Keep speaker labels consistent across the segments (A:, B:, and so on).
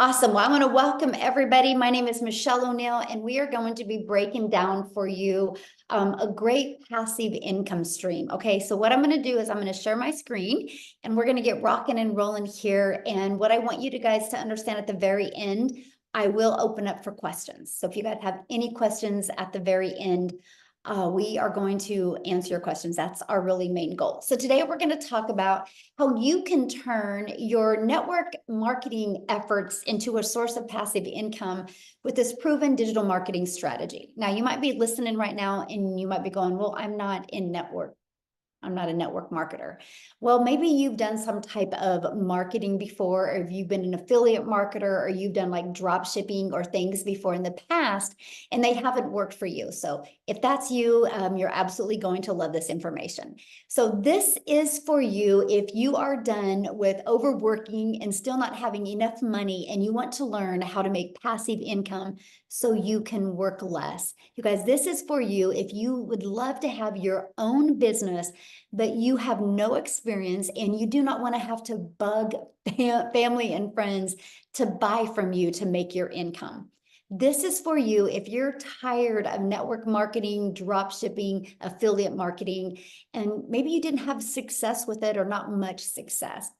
A: Awesome. Well, I want to welcome everybody. My name is Michelle O'Neill, and we are going to be breaking down for you a great passive income stream. Okay, so what I'm going to do is I'm going to share my screen and we're going to get rocking and rolling here. And what I want you guys to understand at the very end, I will open up for questions. So if you guys have any questions at the very end, we are going to answer your questions. That's our really main goal. So today we're going to talk about how you can turn your network marketing efforts into a source of passive income with this proven digital marketing strategy. Now, you might be listening right now and you might be going, well, I'm not a network marketer. Well, maybe you've done some type of marketing before, or if you've been an affiliate marketer, or you've done like drop shipping or things before in the past, and they haven't worked for you. So if that's you, you're absolutely going to love this information. So this is for you if you are done with overworking and still not having enough money, and you want to learn how to make passive income so you can work less. You guys, this is for you if you would love to have your own business, but you have no experience and you do not want to have to bug family and friends to buy from you to make your income. This is for you if you're tired of network marketing, drop shipping, affiliate marketing, and maybe you didn't have success with it or not much success.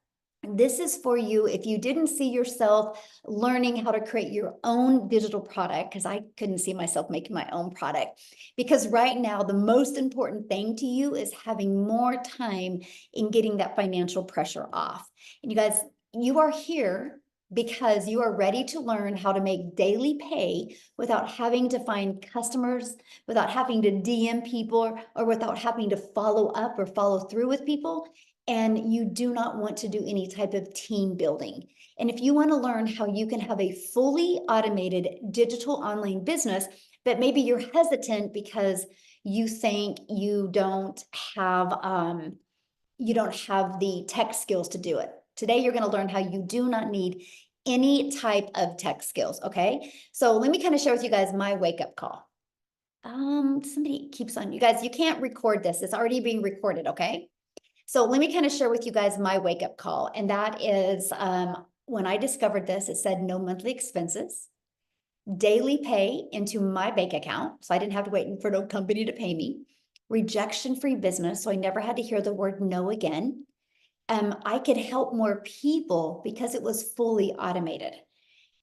A: This is for you if you didn't see yourself learning how to create your own digital product, because I couldn't see myself making my own product. Because right now, the most important thing to you is having more time in getting that financial pressure off. And you guys, you are here because you are ready to learn how to make daily pay without having to find customers, without having to DM people, or without having to follow up or follow through with people. And you do not want to do any type of team building. And if you want to learn how you can have a fully automated digital online business, but maybe you're hesitant because you think you don't have the tech skills to do it. Today, you're going to learn how you do not need any type of tech skills. Okay. So let me kind of share with you guys my wake-up call. Somebody keeps on, you guys, you can't record this. It's already being recorded. Okay. So let me kind of share with you guys my wake-up call. And that is when I discovered this, it said no monthly expenses, daily pay into my bank account. So I didn't have to wait for no company to pay me. Rejection-free business. So I never had to hear the word no again. I could help more people because it was fully automated.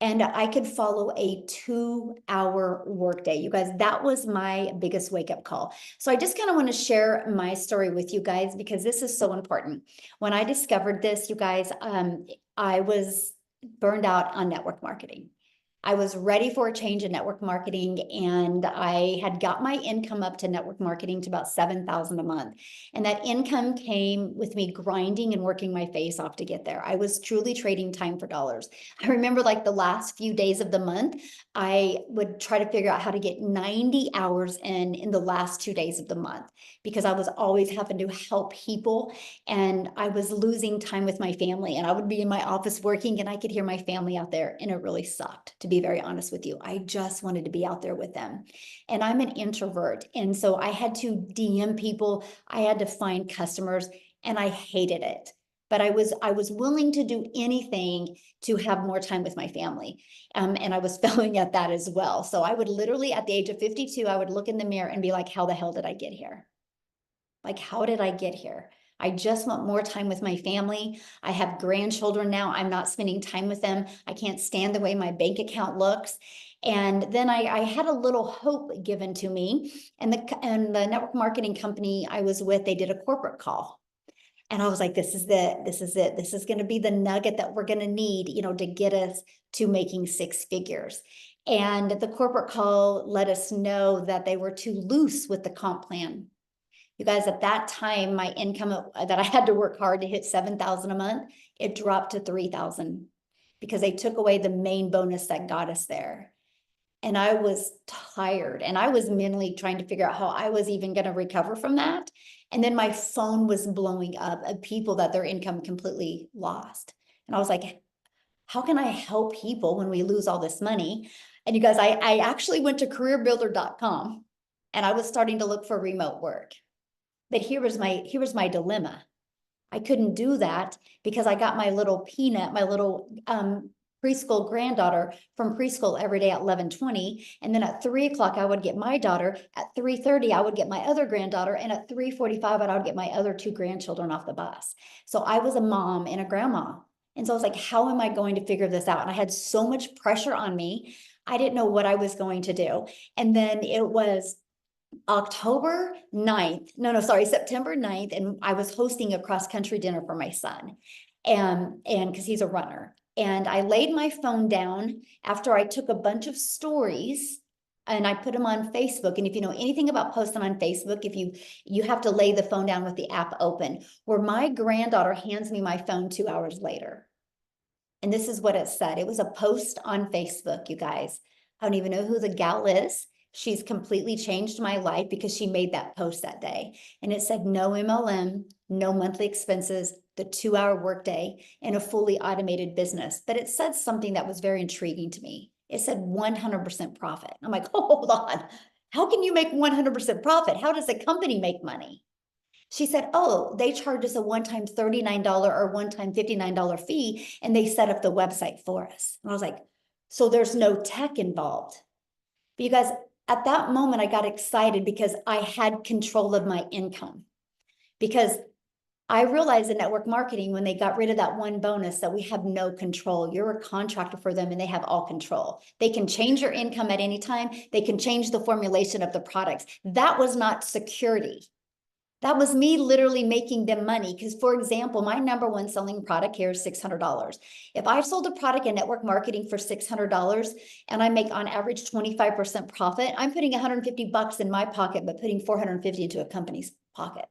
A: And I could follow a 2-hour workday. You guys, that was my biggest wake-up call. So I just kind of want to share my story with you guys because this is so important. When I discovered this, you guys, I was burned out on network marketing. I was ready for a change in network marketing, and I had got my income up to network marketing to about $7,000 a month. And that income came with me grinding and working my face off to get there. I was truly trading time for dollars. I remember like the last few days of the month, I would try to figure out how to get 90 hours in the last 2 days of the month, because I was always having to help people and I was losing time with my family. And I would be in my office working and I could hear my family out there, and it really sucked, to be very honest with you. I just wanted to be out there with them. And I'm an introvert. And so I had to DM people, I had to find customers, and I hated it. But I was willing to do anything to have more time with my family. And I was failing at that as well. So I would literally, at the age of 52, I would look in the mirror and be like, how the hell did I get here? Like, how did I get here? I just want more time with my family. I have grandchildren now. I'm not spending time with them. I can't stand the way my bank account looks. And then I had a little hope given to me. And the network marketing company I was with, they did a corporate call. And I was like, this is it. This is it. This is going to be the nugget that we're going to need, to get us to making 6 figures. And the corporate call let us know that they were too loose with the comp plan. You guys, at that time, my income that I had to work hard to hit 7,000 a month, it dropped to 3,000 because they took away the main bonus that got us there. And I was tired, and I was mentally trying to figure out how I was even going to recover from that. And then my phone was blowing up of people that their income completely lost. And I was like, how can I help people when we lose all this money? And you guys, I actually went to careerbuilder.com and I was starting to look for remote work. But here was my dilemma. I couldn't do that because I got my little peanut, my little preschool granddaughter from preschool every day at 11:20. And then at 3 o'clock, I would get my daughter. At 3:30, I would get my other granddaughter. And at 3:45, I would get my other two grandchildren off the bus. So I was a mom and a grandma. And so I was like, how am I going to figure this out? And I had so much pressure on me. I didn't know what I was going to do. And then it was September 9th, and I was hosting a cross-country dinner for my son, and because he's a runner. And I laid my phone down after I took a bunch of stories and I put them on Facebook. And if you know anything about posting on Facebook, if you have to lay the phone down with the app open, where my granddaughter hands me my phone 2 hours later. And this is what it said. It was a post on Facebook, you guys. I don't even know who the gal is. She's completely changed my life because she made that post that day. And it said, no MLM, no monthly expenses, the 2-hour workday, and a fully automated business. But it said something that was very intriguing to me. It said 100% profit. I'm like, oh, hold on. How can you make 100% profit? How does a company make money? She said, oh, they charge us a one-time $39 or one-time $59 fee, and they set up the website for us. And I was like, so there's no tech involved. But you guys, at that moment, I got excited because I had control of my income. Because I realized in network marketing, when they got rid of that one bonus, that we have no control. You're a contractor for them and they have all control. They can change your income at any time. They can change the formulation of the products. That was not security. That was me literally making them money. Because, for example, my number one selling product here is $600. If I sold a product in network marketing for $600 and I make on average 25% profit, I'm putting 150 bucks in my pocket, but putting 450 into a company's pocket.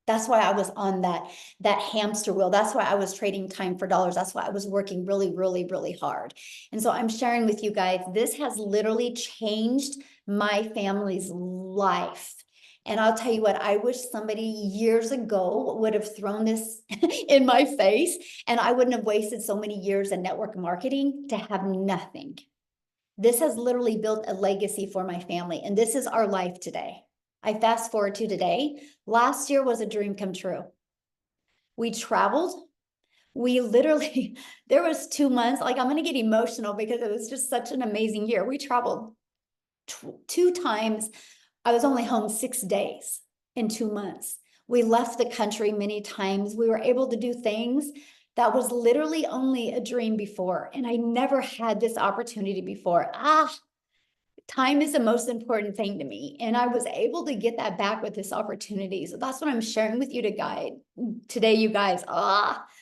A: That's why I was on that hamster wheel. That's why I was trading time for dollars. That's why I was working really, really, really hard. And so I'm sharing with you guys, this has literally changed my family's life. And I'll tell you what, I wish somebody years ago would have thrown this in my face, and I wouldn't have wasted so many years in network marketing to have nothing. This has literally built a legacy for my family, and this is our life today. I fast forward to today. Last year was a dream come true. We traveled. We literally, there was 2 months, like I'm going to get emotional because it was just such an amazing year. We traveled 2 times. I was only home 6 days in 2 months. We left the country many times. We were able to do things that was literally only a dream before. And I never had this opportunity before. Time is the most important thing to me. And I was able to get that back with this opportunity. So that's what I'm sharing with you today, you guys.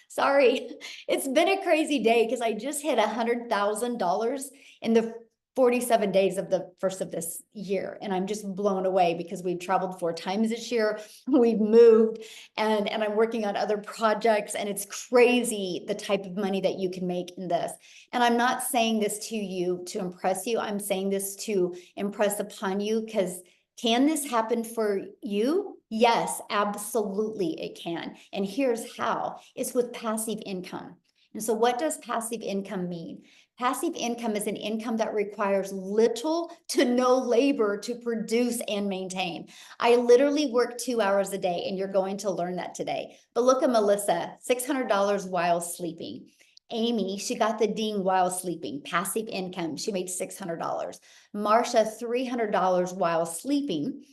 A: Sorry. It's been a crazy day because I just hit $100,000 in the 47 days of the first of this year. And I'm just blown away because we've traveled 4 times this year. We've moved and I'm working on other projects, and it's crazy the type of money that you can make in this. And I'm not saying this to you to impress you. I'm saying this to impress upon you, because can this happen for you? Yes, absolutely it can. And here's how. It's with passive income. And so what does passive income mean? Passive income is an income that requires little to no labor to produce and maintain. I literally work 2 hours a day, and you're going to learn that today. But look at Melissa, $600 while sleeping. Amy, she got the ding while sleeping, passive income. She made $600. Marsha, $300 while sleeping.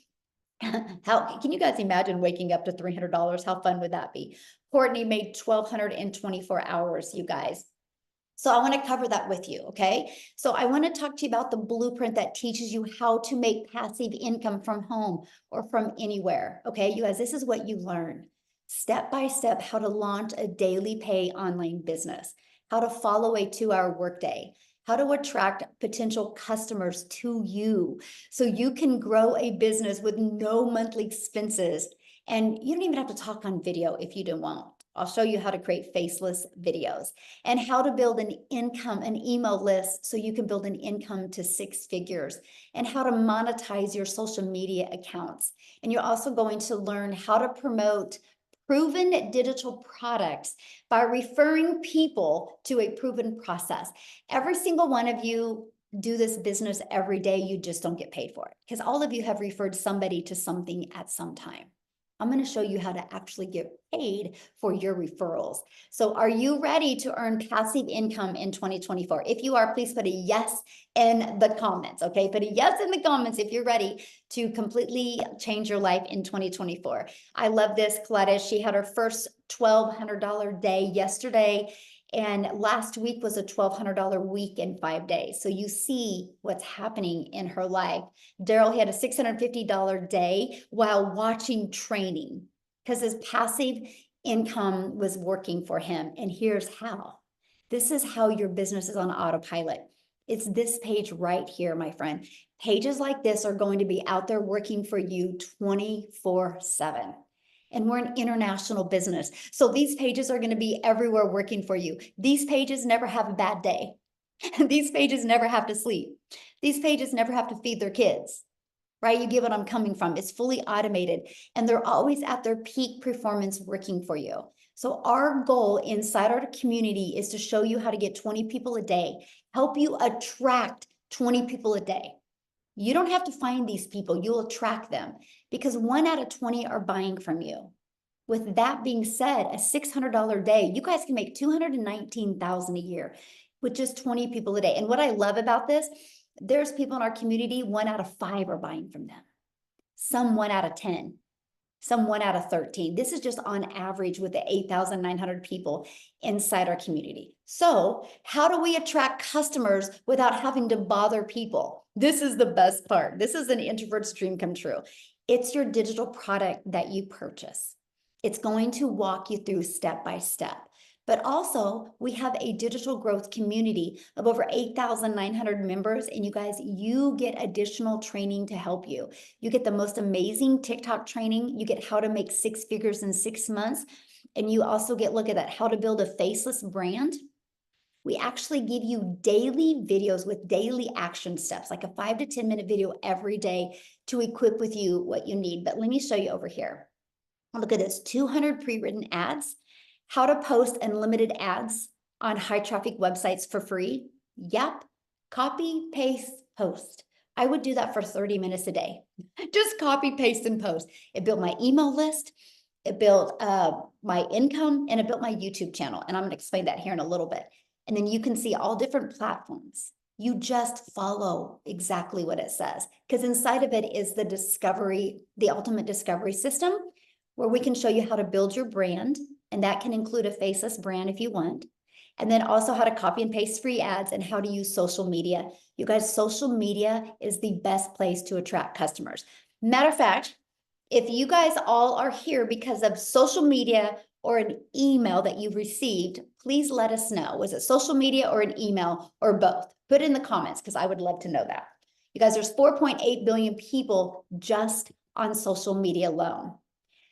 A: How can you guys imagine waking up to $300? How fun would that be? Courtney made 1,200 in 24 hours, you guys. So I want to cover that with you, okay? So I want to talk to you about the blueprint that teaches you how to make passive income from home or from anywhere, okay? You guys, this is what you learn. Step by step, how to launch a daily pay online business, how to follow a 2-hour workday, how to attract potential customers to you so you can grow a business with no monthly expenses. And you don't even have to talk on video if you don't want. I'll show you how to create faceless videos, and how to build an email list so you can build an income to 6 figures, and how to monetize your social media accounts. And you're also going to learn how to promote proven digital products by referring people to a proven process. Every single one of you do this business every day. You just don't get paid for it because all of you have referred somebody to something at some time. I'm going to show you how to actually get paid for your referrals. So are you ready to earn passive income in 2024? If you are, please put a yes in the comments, okay? Put a yes in the comments if you're ready to completely change your life in 2024. I love this. Coletta, she had her first $1,200 day yesterday. And last week was a $1,200 week in 5 days. So you see what's happening in her life. Daryl, he had a $650 day while watching training because his passive income was working for him. And here's how. This is how your business is on autopilot. It's this page right here, my friend. Pages like this are going to be out there working for you 24/7. And we're an international business. So these pages are going to be everywhere working for you. These pages never have a bad day. These pages never have to sleep. These pages never have to feed their kids, right? You get what I'm coming from. It's fully automated and they're always at their peak performance working for you. So our goal inside our community is to show you how to get 20 people a day, help you attract 20 people a day. You don't have to find these people, you'll attract them because 1 out of 20 are buying from you. With that being said, a $600 day, you guys can make $219,000 a year with just 20 people a day. And what I love about this, there's people in our community, 1 out of 5 are buying from them. Some 1 out of 10, some 1 out of 13. This is just on average with the 8,900 people inside our community. So how do we attract customers without having to bother people? This is the best part. This is an introvert's dream come true. It's your digital product that you purchase. It's going to walk you through step by step. But also, we have a digital growth community of over 8,900 members. And you guys, you get additional training to help you. You get the most amazing TikTok training. You get how to make 6 figures in 6 months. And you also get, look at that, how to build a faceless brand. We actually give you daily videos with daily action steps, like a 5 to 10 minute video every day to equip with you what you need. But let me show you over here. Look at this, 200 pre-written ads, how to post unlimited ads on high traffic websites for free. Yep, copy, paste, post. I would do that for 30 minutes a day. Just copy, paste, and post. It built my email list. It built my income, and it built my YouTube channel. And I'm going to explain that here in a little bit. And then you can see all different platforms. You just follow exactly what it says, because inside of it is the discovery, the ultimate discovery system, where we can show you how to build your brand. And that can include a faceless brand if you want. And then also how to copy and paste free ads and how to use social media. You guys, social media is the best place to attract customers. Matter of fact, if you guys all are here because of social media or an email that you've received, please let us know. Was it social media or an email or both? Put it in the comments because I would love to know that. You guys, there's 4.8 billion people just on social media alone.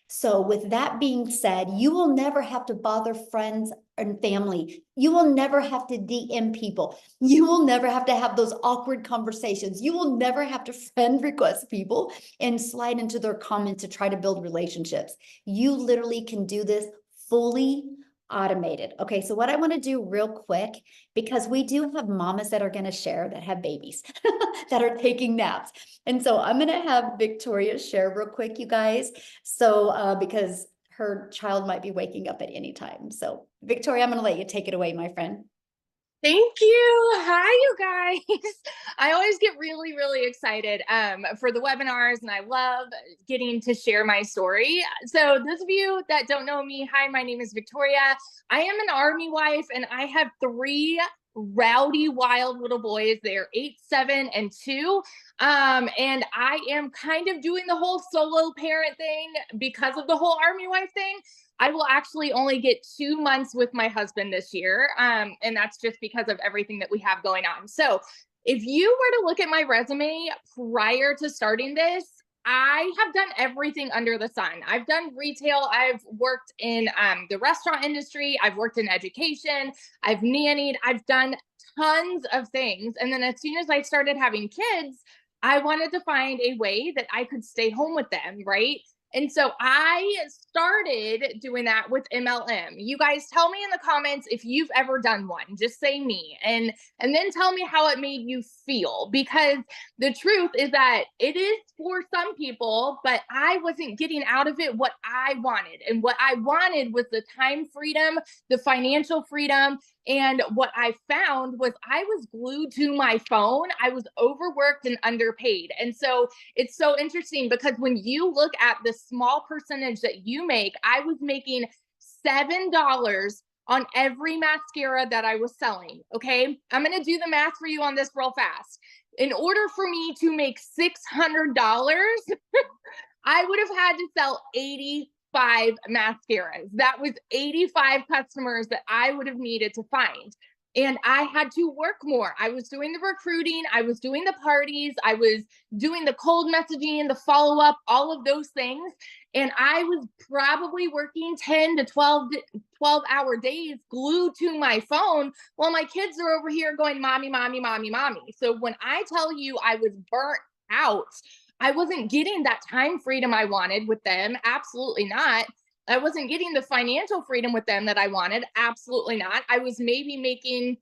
A: So with that being said, you will never have to bother friends and family. You will never have to DM people. You will never have to have those awkward conversations. You will never have to friend request people and slide into their comments to try to build relationships. You literally can do this fully automated. Okay, so what I want to do real quick, because we do have mamas that are going to share that have babies that are taking naps. And so I'm going to have Victoria share real quick, you guys. So because her child might be waking up at any time. So Victoria, I'm going to let you take it away, my friend.
B: Thank you. Hi, you guys. I always get really, really excited for the webinars, and I love getting to share my story. So those of you that don't know me, hi, my name is Victoria. I am an Army wife, and I have 3 rowdy, wild little boys. They're 8, 7, and 2. And I am kind of doing the whole solo parent thing because of the whole Army wife thing. I will actually only get 2 months with my husband this year. And that's just because of everything that we have going on. So if you were to look at my resume prior to starting this, I have done everything under the sun. I've done retail. I've worked in the restaurant industry. I've worked in education. I've nannied. I've done tons of things. And then as soon as I started having kids, I wanted to find a way that I could stay home with them, right? And so I started doing that with MLM. You guys tell me in the comments if you've ever done one. Just say me, and then tell me how it made you feel, because the truth is that it is for some people, but I wasn't getting out of it what I wanted. And what I wanted was the time freedom, the financial freedom. And what I found was I was glued to my phone. I was overworked and underpaid. And so it's so interesting, because when you look at the small percentage that you make, I was making $7 on every mascara that I was selling. Okay. I'm going to do the math for you on this real fast. In order for me to make $600, I would have had to sell 85 mascaras. That was 85 customers that I would have needed to find. And I had to work more. I was doing the recruiting, I was doing the parties, I was doing the cold messaging, the follow up, all of those things. And I was probably working 10 to 12-hour days glued to my phone while my kids are over here going, mommy, mommy, mommy, mommy. So when I tell you I was burnt out, I wasn't getting that time freedom I wanted with them. Absolutely not. I wasn't getting the financial freedom with them that I wanted. Absolutely not. I was maybe making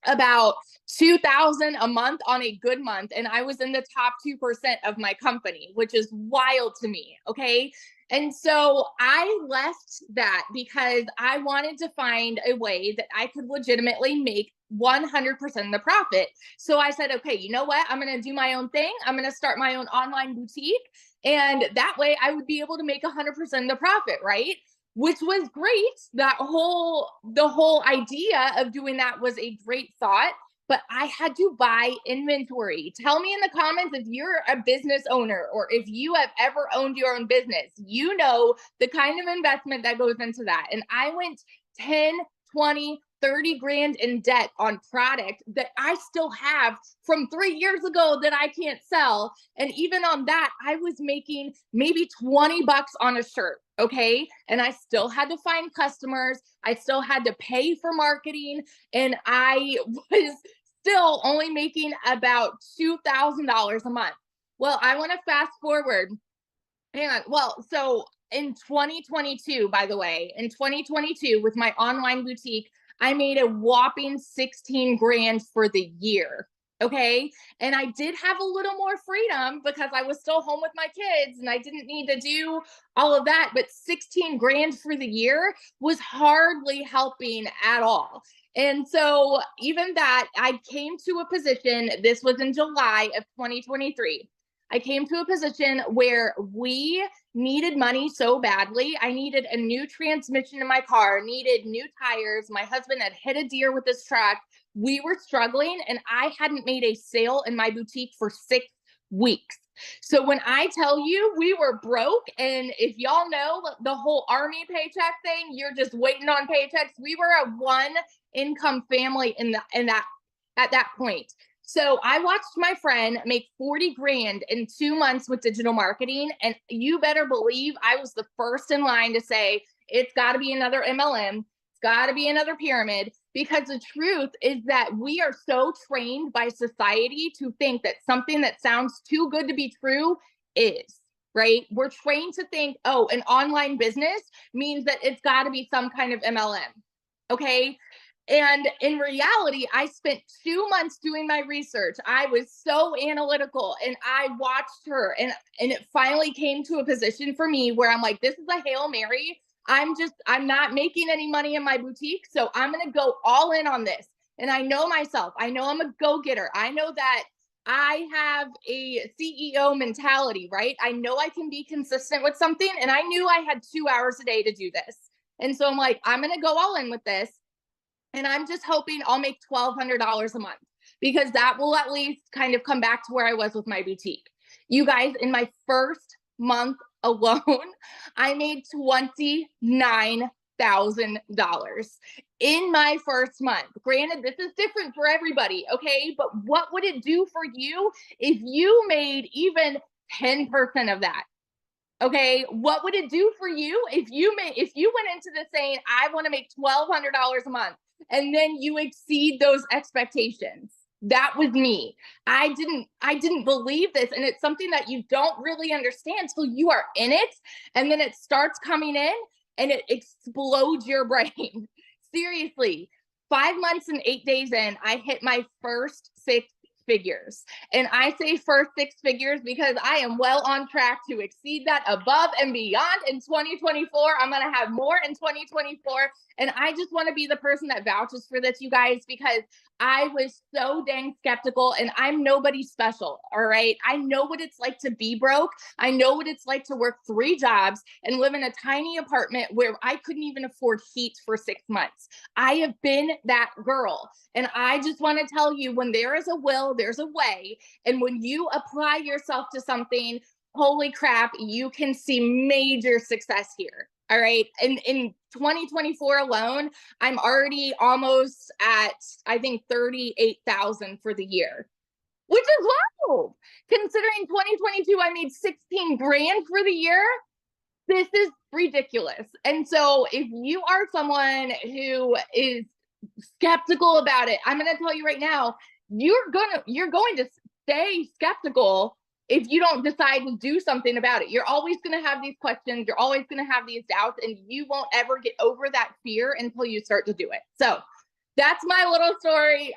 B: about 2,000 a month on a good month, and I was in the top 2% of my company, which is wild to me. Okay. And so I left that because I wanted to find a way that I could legitimately make 100% of the profit. So I said, okay, you know what? I'm going to do my own thing. I'm going to start my own online boutique. And that way I would be able to make 100% of the profit, right? Which was great. The whole idea of doing that was a great thought, but I had to buy inventory. Tell me in the comments if you're a business owner, or if you have ever owned your own business. You know the kind of investment that goes into that. And I went 10, 20, 30 grand in debt on product that I still have from 3 years ago that I can't sell. And even on that, I was making maybe 20 bucks on a shirt. Okay. And I still had to find customers. I still had to pay for marketing. And I was still only making about $2,000 a month. Well, I want to fast forward. Hang on. Well, so in 2022, by the way, in 2022, with my online boutique, I made a whopping 16 grand for the year. Okay. And I did have a little more freedom because I was still home with my kids and I didn't need to do all of that. But 16 grand for the year was hardly helping at all. And so, even that, I came to a position, this was in July of 2023. I came to a position where we needed money so badly. I needed a new transmission in my car, needed new tires. My husband had hit a deer with his truck. We were struggling, and I hadn't made a sale in my boutique for 6 weeks. So when I tell you we were broke, and if y'all know the whole army paycheck thing, you're just waiting on paychecks. We were a one income family in that at that point. So I watched my friend make 40 grand in 2 months with digital marketing. And you better believe I was the first in line to say, it's got to be another MLM. It's got to be another pyramid. Because the truth is that we are so trained by society to think that something that sounds too good to be true is, right? We're trained to think, oh, an online business means that it's got to be some kind of MLM. Okay. And in reality, I spent 2 months doing my research. I was so analytical, and I watched her, and it finally came to a position for me where I'm like, this is a Hail Mary. I'm not making any money in my boutique. So I'm going to go all in on this. And I know myself. I know I'm a go-getter. I know that I have a CEO mentality, right? I know I can be consistent with something. And I knew I had 2 hours a day to do this. And so I'm like, I'm going to go all in with this. And I'm just hoping I'll make $1,200 a month, because that will at least kind of come back to where I was with my boutique. You guys, in my first month alone, I made $29,000 in my first month. Granted, this is different for everybody, okay? But what would it do for you if you made even 10% of that? Okay, what would it do for you if you went into this saying, I want to make $1,200 a month, and then you exceed those expectations? That was me. I didn't believe this. And it's something that you don't really understand till you are in it. And then it starts coming in and it explodes your brain. Seriously. 5 months and 8 days in, I hit my first 6 figures. And I say first 6 figures because I am well on track to exceed that above and beyond in 2024. I'm going to have more in 2024. And I just want to be the person that vouches for this, you guys, because I was so dang skeptical, and I'm nobody special. All right. I know what it's like to be broke. I know what it's like to work 3 jobs and live in a tiny apartment where I couldn't even afford heat for 6 months. I have been that girl. And I just want to tell you, when there is a will, there's a way. And when you apply yourself to something, holy crap, you can see major success here. All right. And in 2024 alone, I'm already almost at, I think, 38,000 for the year, which is low. Considering 2022, I made 16 grand for the year. This is ridiculous. And so if you are someone who is skeptical about it, I'm going to tell you right now, you're going to stay skeptical if you don't decide to do something about it. You're always going to have these questions. You're always going to have these doubts, and you won't ever get over that fear until you start to do it. So that's my little story.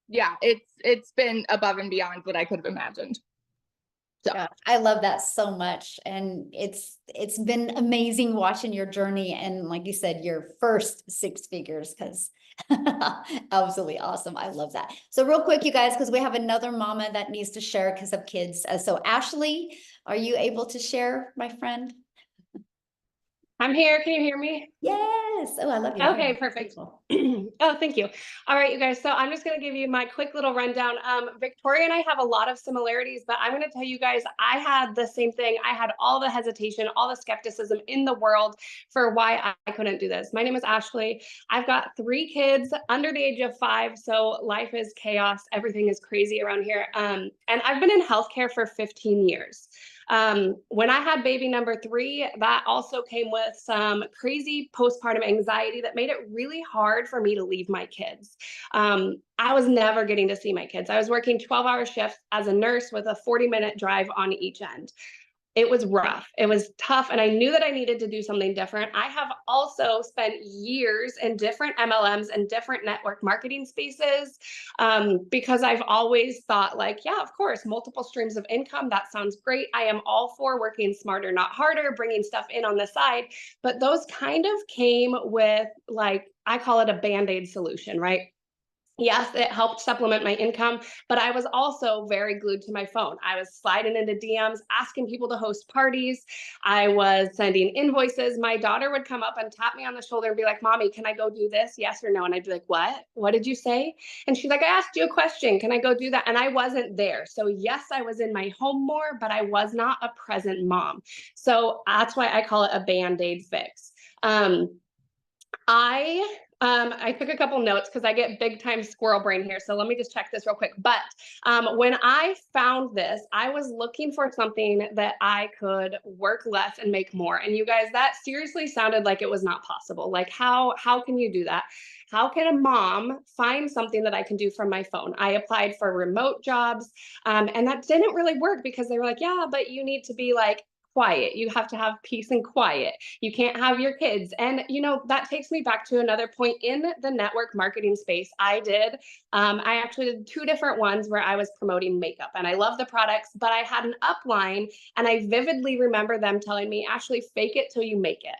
B: Yeah, it's been above and beyond what I could have imagined. So
A: Yeah, I love that so much. And it's been amazing watching your journey. And like you said, your first 6 figures, because absolutely awesome. I love that. So real quick, you guys, because we have another mama that needs to share because of kids. So Ashley, are you able to share, my friend?
C: I'm here. Can you hear me?
A: Yes. Oh, I love you.
C: Okay, perfect. Oh, thank you. All right, you guys. So I'm just going to give you my quick little rundown. Victoria and I have a lot of similarities, but I'm going to tell you guys, I had the same thing. I had all the hesitation, all the skepticism in the world for why I couldn't do this. My name is Ashley. I've got 3 kids under the age of 5. So life is chaos. Everything is crazy around here. And I've been in healthcare for 15 years. When I had baby number 3, that also came with some crazy postpartum anxiety that made it really hard for me to leave my kids. I was never getting to see my kids. I was working 12-hour shifts as a nurse with a 40-minute drive on each end. It was rough. It was tough. And I knew that I needed to do something different. I have also spent years in different MLMs and different network marketing spaces because I've always thought like, yeah, of course, multiple streams of income. That sounds great. I am all for working smarter, not harder, bringing stuff in on the side. But those kind of came with, like, I call it a Band-Aid solution, right? Yes, it helped supplement my income, but I was also very glued to my phone. I was sliding into DMs, asking people to host parties. I was sending invoices. My daughter would come up and tap me on the shoulder and be like, "Mommy, can I go do this? Yes or no?" And I'd be like, "What? What did you say?" And she's like, "I asked you a question. Can I go do that?" And I wasn't there. So yes, I was in my home more, but I was not a present mom. So that's why I call it a Band-Aid fix. I took a couple notes because I get big time squirrel brain here. So let me just check this real quick. But when I found this, I was looking for something that I could work less and make more. And you guys, that seriously sounded like it was not possible. Like how can you do that? How can a mom find something that I can do from my phone? I applied for remote jobs and that didn't really work because they were like, yeah, but you need to be like quiet. You have to have peace and quiet. You can't have your kids. And, you know, that takes me back to another point in the network marketing space. I actually did 2 different ones where I was promoting makeup and I love the products, but I had an upline and I vividly remember them telling me, "Ashley, fake it till you make it."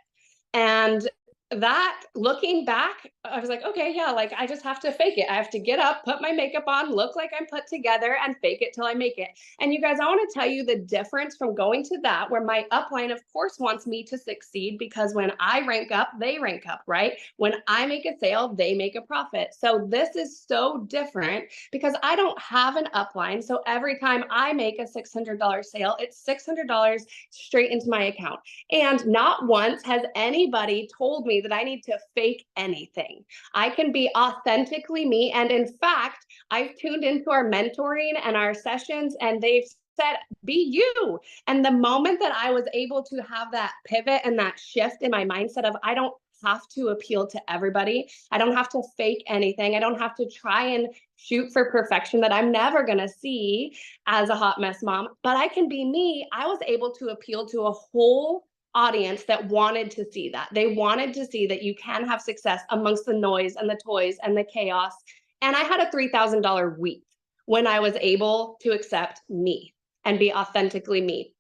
C: And that, looking back, I was like, okay, yeah, like I just have to fake it. I have to get up, put my makeup on, look like I'm put together, and fake it till I make it. And you guys, I want to tell you the difference from going to that, where my upline, of course, wants me to succeed because when I rank up, they rank up, right? When I make a sale, they make a profit. So this is so different because I don't have an upline. So every time I make a $600 sale, it's $600 straight into my account. And not once has anybody told me that I need to fake anything. I can be authentically me. And in fact, I've tuned into our mentoring and our sessions, and they've said, be you. And the moment that I was able to have that pivot and that shift in my mindset of, I don't have to appeal to everybody. I don't have to fake anything. I don't have to try and shoot for perfection that I'm never going to see as a hot mess mom, but I can be me. I was able to appeal to a whole audience that wanted to see that. They wanted to see that you can have success amongst the noise and the toys and the chaos. And I had a $3,000 week when I was able to accept me and be authentically me.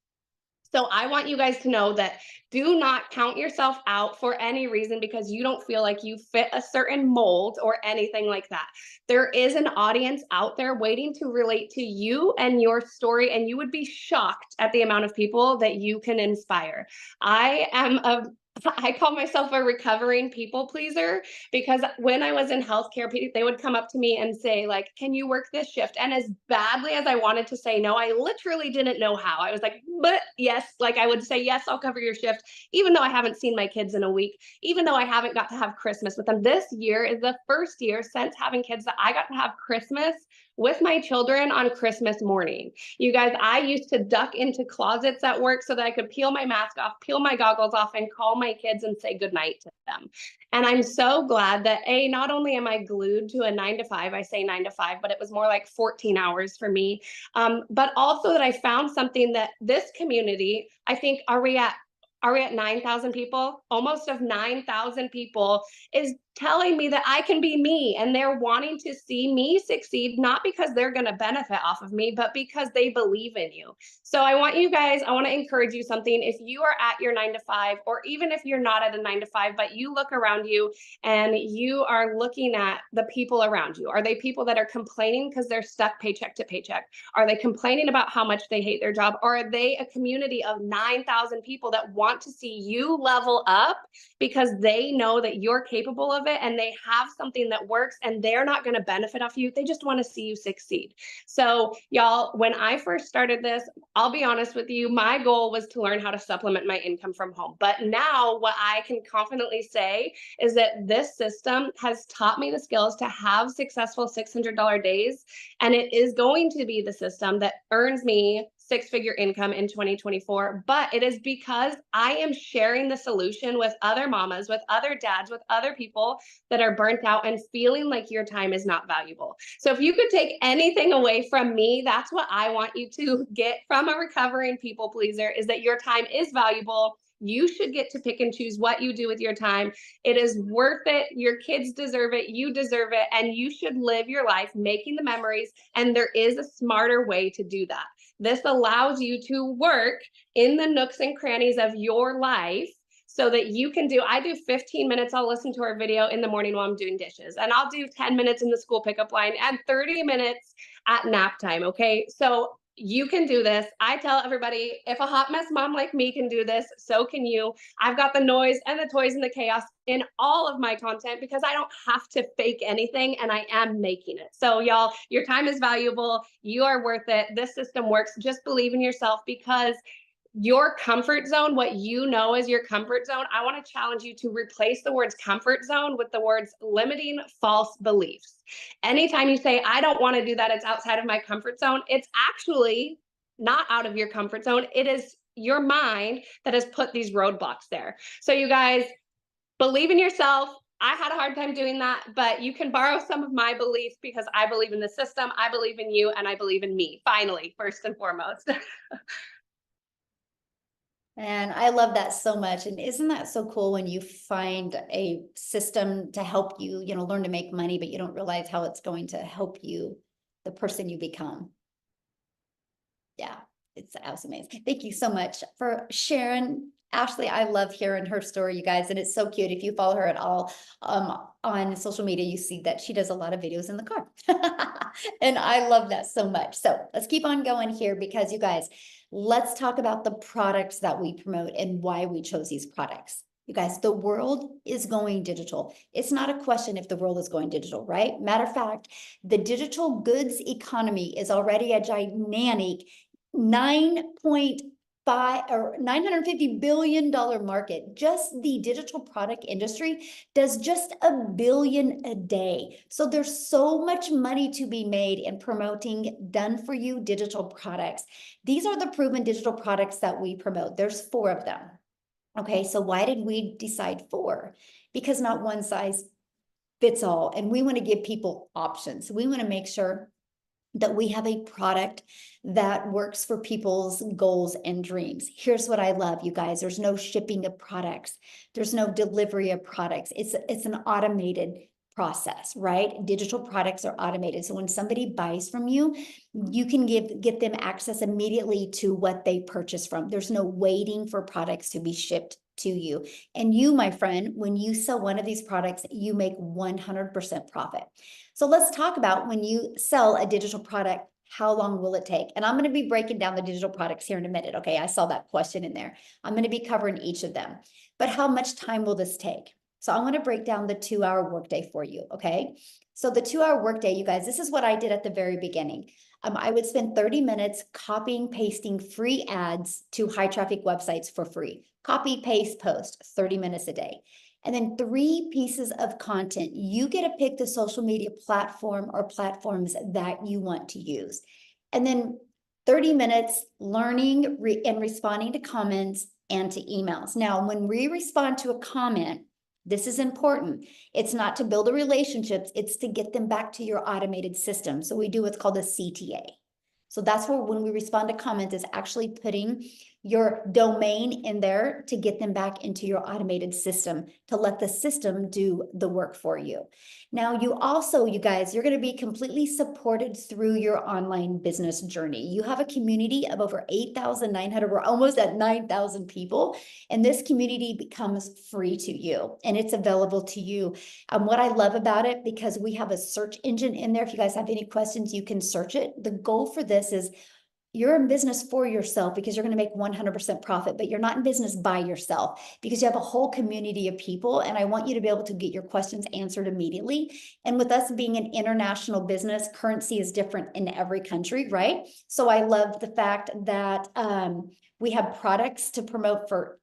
C: So I want you guys to know that do not count yourself out for any reason because you don't feel like you fit a certain mold or anything like that. There is an audience out there waiting to relate to you and your story, and you would be shocked at the amount of people that you can inspire. I call myself a recovering people pleaser because when I was in healthcare, they would come up to me and say, like, can you work this shift? And as badly as I wanted to say no, I literally didn't know how. I was like, but yes, like I would say, yes, I'll cover your shift, even though I haven't seen my kids in a week, even though I haven't got to have Christmas with them. This year is the first year since having kids that I got to have Christmas with my children on Christmas morning. You guys, I used to duck into closets at work so that I could peel my mask off, peel my goggles off, and call my kids and say goodnight to them. And I'm so glad that not only am I glued to a 9 to 5, I say 9 to 5, but it was more like 14 hours for me. But also that I found something that this community, I think, are we at 9,000 people? Almost of 9,000 people is telling me that I can be me, and they're wanting to see me succeed, not because they're going to benefit off of me, but because they believe in you. So I want to encourage you something. If you are at your 9 to 5, or even if you're not at a 9 to 5, but you look around you and you are looking at the people around you, are they people that are complaining because they're stuck paycheck to paycheck? Are they complaining about how much they hate their job? Or are they a community of 9,000 people that want to see you level up because they know that you're capable of it and they have something that works and they're not going to benefit off you? They just want to see you succeed. So y'all, when I first started this, I'll be honest with you, my goal was to learn how to supplement my income from home. But now what I can confidently say is that this system has taught me the skills to have successful $600 days. And it is going to be the system that earns me six-figure income in 2024, but it is because I am sharing the solution with other mamas, with other dads, with other people that are burnt out and feeling like your time is not valuable. So if you could take anything away from me, that's what I want you to get from a recovering people pleaser, is that your time is valuable. You should get to pick and choose what you do with your time. It is worth it. Your kids deserve it. You deserve it. And you should live your life making the memories. And there is a smarter way to do that. This allows you to work in the nooks and crannies of your life so that you can I do 15 minutes. I'll listen to our video in the morning while I'm doing dishes, and I'll do 10 minutes in the school pickup line and 30 minutes at nap time. Okay. So you can do this. I tell everybody, if a hot mess mom like me can do this, so can you. I've got the noise and the toys and the chaos in all of my content because I don't have to fake anything, and I am making it. So y'all, your time is valuable. You are worth it. This system works. Just believe in yourself, because your comfort zone, what you know is your comfort zone, I want to challenge you to replace the words comfort zone with the words limiting false beliefs. Anytime you say, I don't want to do that, it's outside of my comfort zone, it's actually not out of your comfort zone. It is your mind that has put these roadblocks there. So you guys, believe in yourself. I had a hard time doing that, but you can borrow some of my beliefs because I believe in the system, I believe in you, and I believe in me, finally, first and foremost.
A: And I love that so much. And isn't that so cool when you find a system to help you, learn to make money, but you don't realize how it's going to help you, the person you become. Yeah, it's amazing. Thank you so much for sharing. Ashley, I love hearing her story, you guys, and it's so cute. If you follow her at all on social media, you see that she does a lot of videos in the car. And I love that so much. So let's keep on going here, because you guys, let's talk about the products that we promote and why we chose these products. You guys, the world is going digital. It's not a question if the world is going digital, right? Matter of fact, the digital goods economy is already a gigantic $950 billion market. Just the digital product industry does just $1 billion a day. So there's so much money to be made in promoting done for you digital products. These are the proven digital products that we promote. There's 4 of them. Okay, so why did we decide 4? because not one size fits all. And we want to give people options. We want to make sure that we have a product that works for people's goals and dreams. Here's what I love, you guys. There's no shipping of products. There's no delivery of products. It's an automated process, right? Digital products are automated. So when somebody buys from you, you can get them access immediately to what they purchase from. There's no waiting for products to be shipped to you. And you, my friend, when you sell one of these products, you make 100% profit. So let's talk about when you sell a digital product, how long will it take? And I'm going to be breaking down the digital products here in a minute. Okay, I saw that question in there. I'm going to be covering each of them. But how much time will this take? So I want to break down the 2-hour workday for you. Okay, so the 2-hour workday, you guys, this is what I did at the very beginning. I would spend 30 minutes copying, pasting free ads to high traffic websites for free. Copy, paste, post, 30 minutes a day. And then 3 pieces of content. You get to pick the social media platform or platforms that you want to use. And then 30 minutes learning and responding to comments and to emails. Now, when we respond to a comment, this is important. It's not to build a relationships, it's to get them back to your automated system. So we do what's called a CTA. So that's where when we respond to comments, is actually putting your domain in there to get them back into your automated system, to let the system do the work for you. Now, you also, you guys, you're going to be completely supported through your online business journey. You have a community of over 8,900. We're almost at 9,000 people. And this community becomes free to you and it's available to you. What I love about it, because we have a search engine in there. If you guys have any questions, you can search it. The goal for this is you're in business for yourself because you're going to make 100% profit, but you're not in business by yourself because you have a whole community of people. And I want you to be able to get your questions answered immediately. And with us being an international business, currency is different in every country, right? So I love the fact that we have products to promote for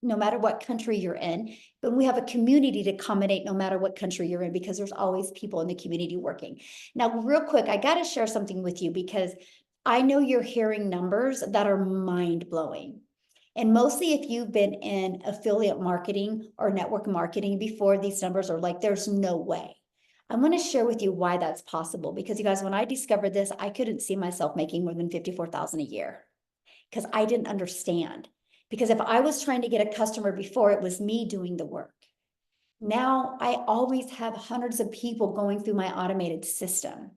A: no matter what country you're in, but we have a community to accommodate no matter what country you're in, because there's always people in the community working. Now, real quick, I got to share something with you because I know you're hearing numbers that are mind-blowing. And mostly if you've been in affiliate marketing or network marketing before, these numbers are like, there's no way. I'm going to share with you why that's possible. Because you guys, when I discovered this, I couldn't see myself making more than $54,000 a year because I didn't understand. Because if I was trying to get a customer before, it was me doing the work. Now I always have hundreds of people going through my automated system.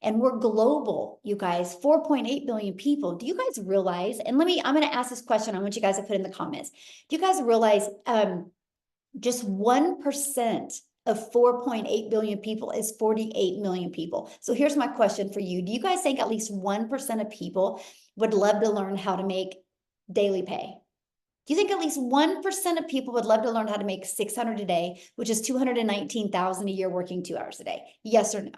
A: And we're global, you guys, 4.8 billion people. Do you guys realize, and I'm going to ask this question, I want you guys to put in the comments. Do you guys realize just 1% of 4.8 billion people is 48 million people? So here's my question for you. Do you guys think at least 1% of people would love to learn how to make daily pay? Do you think at least 1% of people would love to learn how to make 600 a day, which is 219,000 a year working 2 hours a day? Yes or no?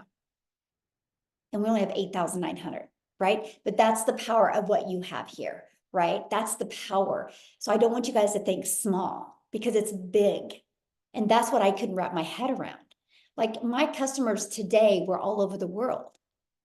A: And we only have 8,900, right? But that's the power of what you have here, right? That's the power. So I don't want you guys to think small because it's big. And that's what I couldn't wrap my head around. Like my customers today were all over the world.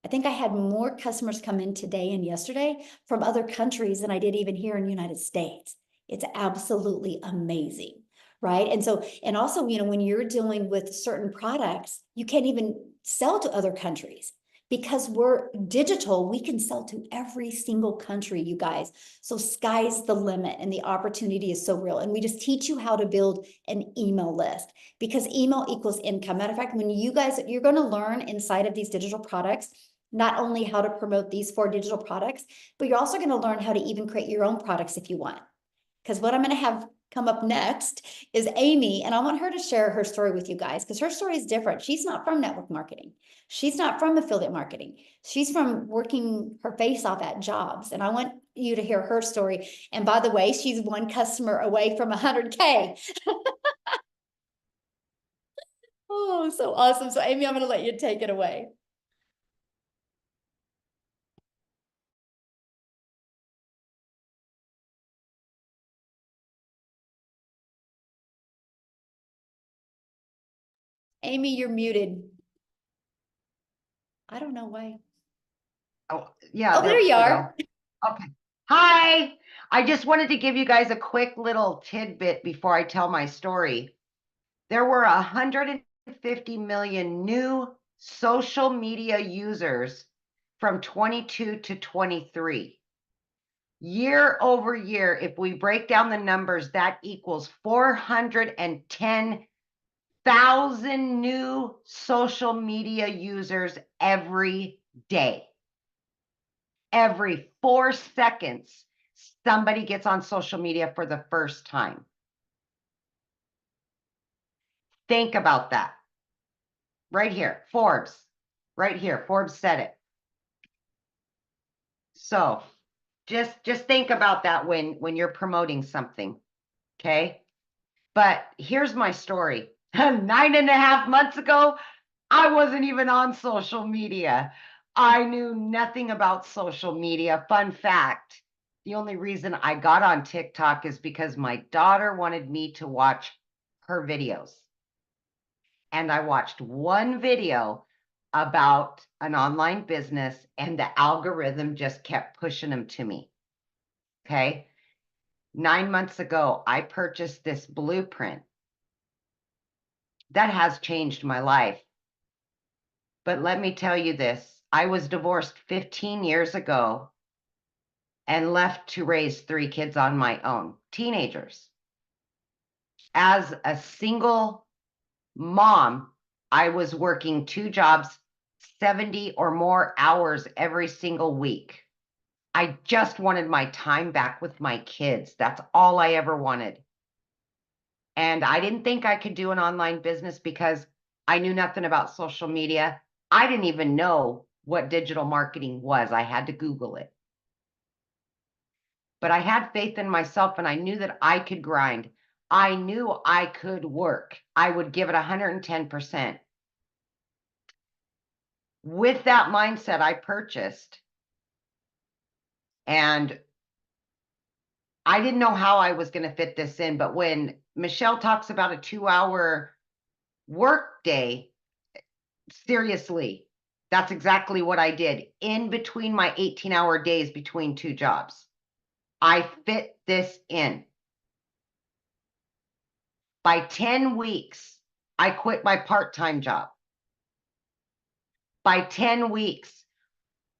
A: I think I had more customers come in today and yesterday from other countries than I did even here in the United States. It's absolutely amazing, right? And so, and also, you know, when you're dealing with certain products, you can't even sell to other countries. Because we're digital, we can sell to every single country, you guys. So sky's the limit and the opportunity is so real. And we just teach you how to build an email list because email equals income. Matter of fact, when you guys, you're going to learn inside of these digital products, not only how to promote these 4 digital products, but you're also going to learn how to even create your own products if you want. Because what I'm going to have come up next is Amy, and I want her to share her story with you guys because her story is different. She's not from network marketing. She's not from affiliate marketing. She's from working her face off at jobs. And I want you to hear her story. And by the way, she's 1 customer away from 100K. Oh, so awesome. So Amy, I'm going to let you take it away. Amy, you're muted. I don't know why.
D: Oh, yeah.
A: Oh, there you are.
D: Okay. Hi. I just wanted to give you guys a quick little tidbit before I tell my story. There were 150 million new social media users from 22 to 23. Year over year, if we break down the numbers, that equals 410,000 new social media users every day. Every 4 seconds, somebody gets on social media for the first time. Think about that. Right here, Forbes. Right here, Forbes said it. So just think about that when you're promoting something, okay? But here's my story. 9.5 months ago, I wasn't even on social media. I knew nothing about social media. Fun fact, the only reason I got on TikTok is because my daughter wanted me to watch her videos. And I watched one video about an online business, and the algorithm just kept pushing them to me. Okay. 9 months ago, I purchased this blueprint that has changed my life. But let me tell you this, I was divorced 15 years ago and left to raise 3 kids on my own, teenagers. As a single mom, I was working 2 jobs, 70 or more hours every single week. I just wanted my time back with my kids. That's all I ever wanted. And I didn't think I could do an online business because I knew nothing about social media. I didn't even know what digital marketing was. I had to Google it. But I had faith in myself, and I knew that I could grind. I knew I could work. I would give it 110%. With that mindset, I purchased, and I didn't know how I was going to fit this in, but when Michelle talks about a 2-hour work day, seriously, that's exactly what I did in between my 18-hour days between 2 jobs. I fit this in. By 10 weeks, I quit my part-time job. By 10 weeks,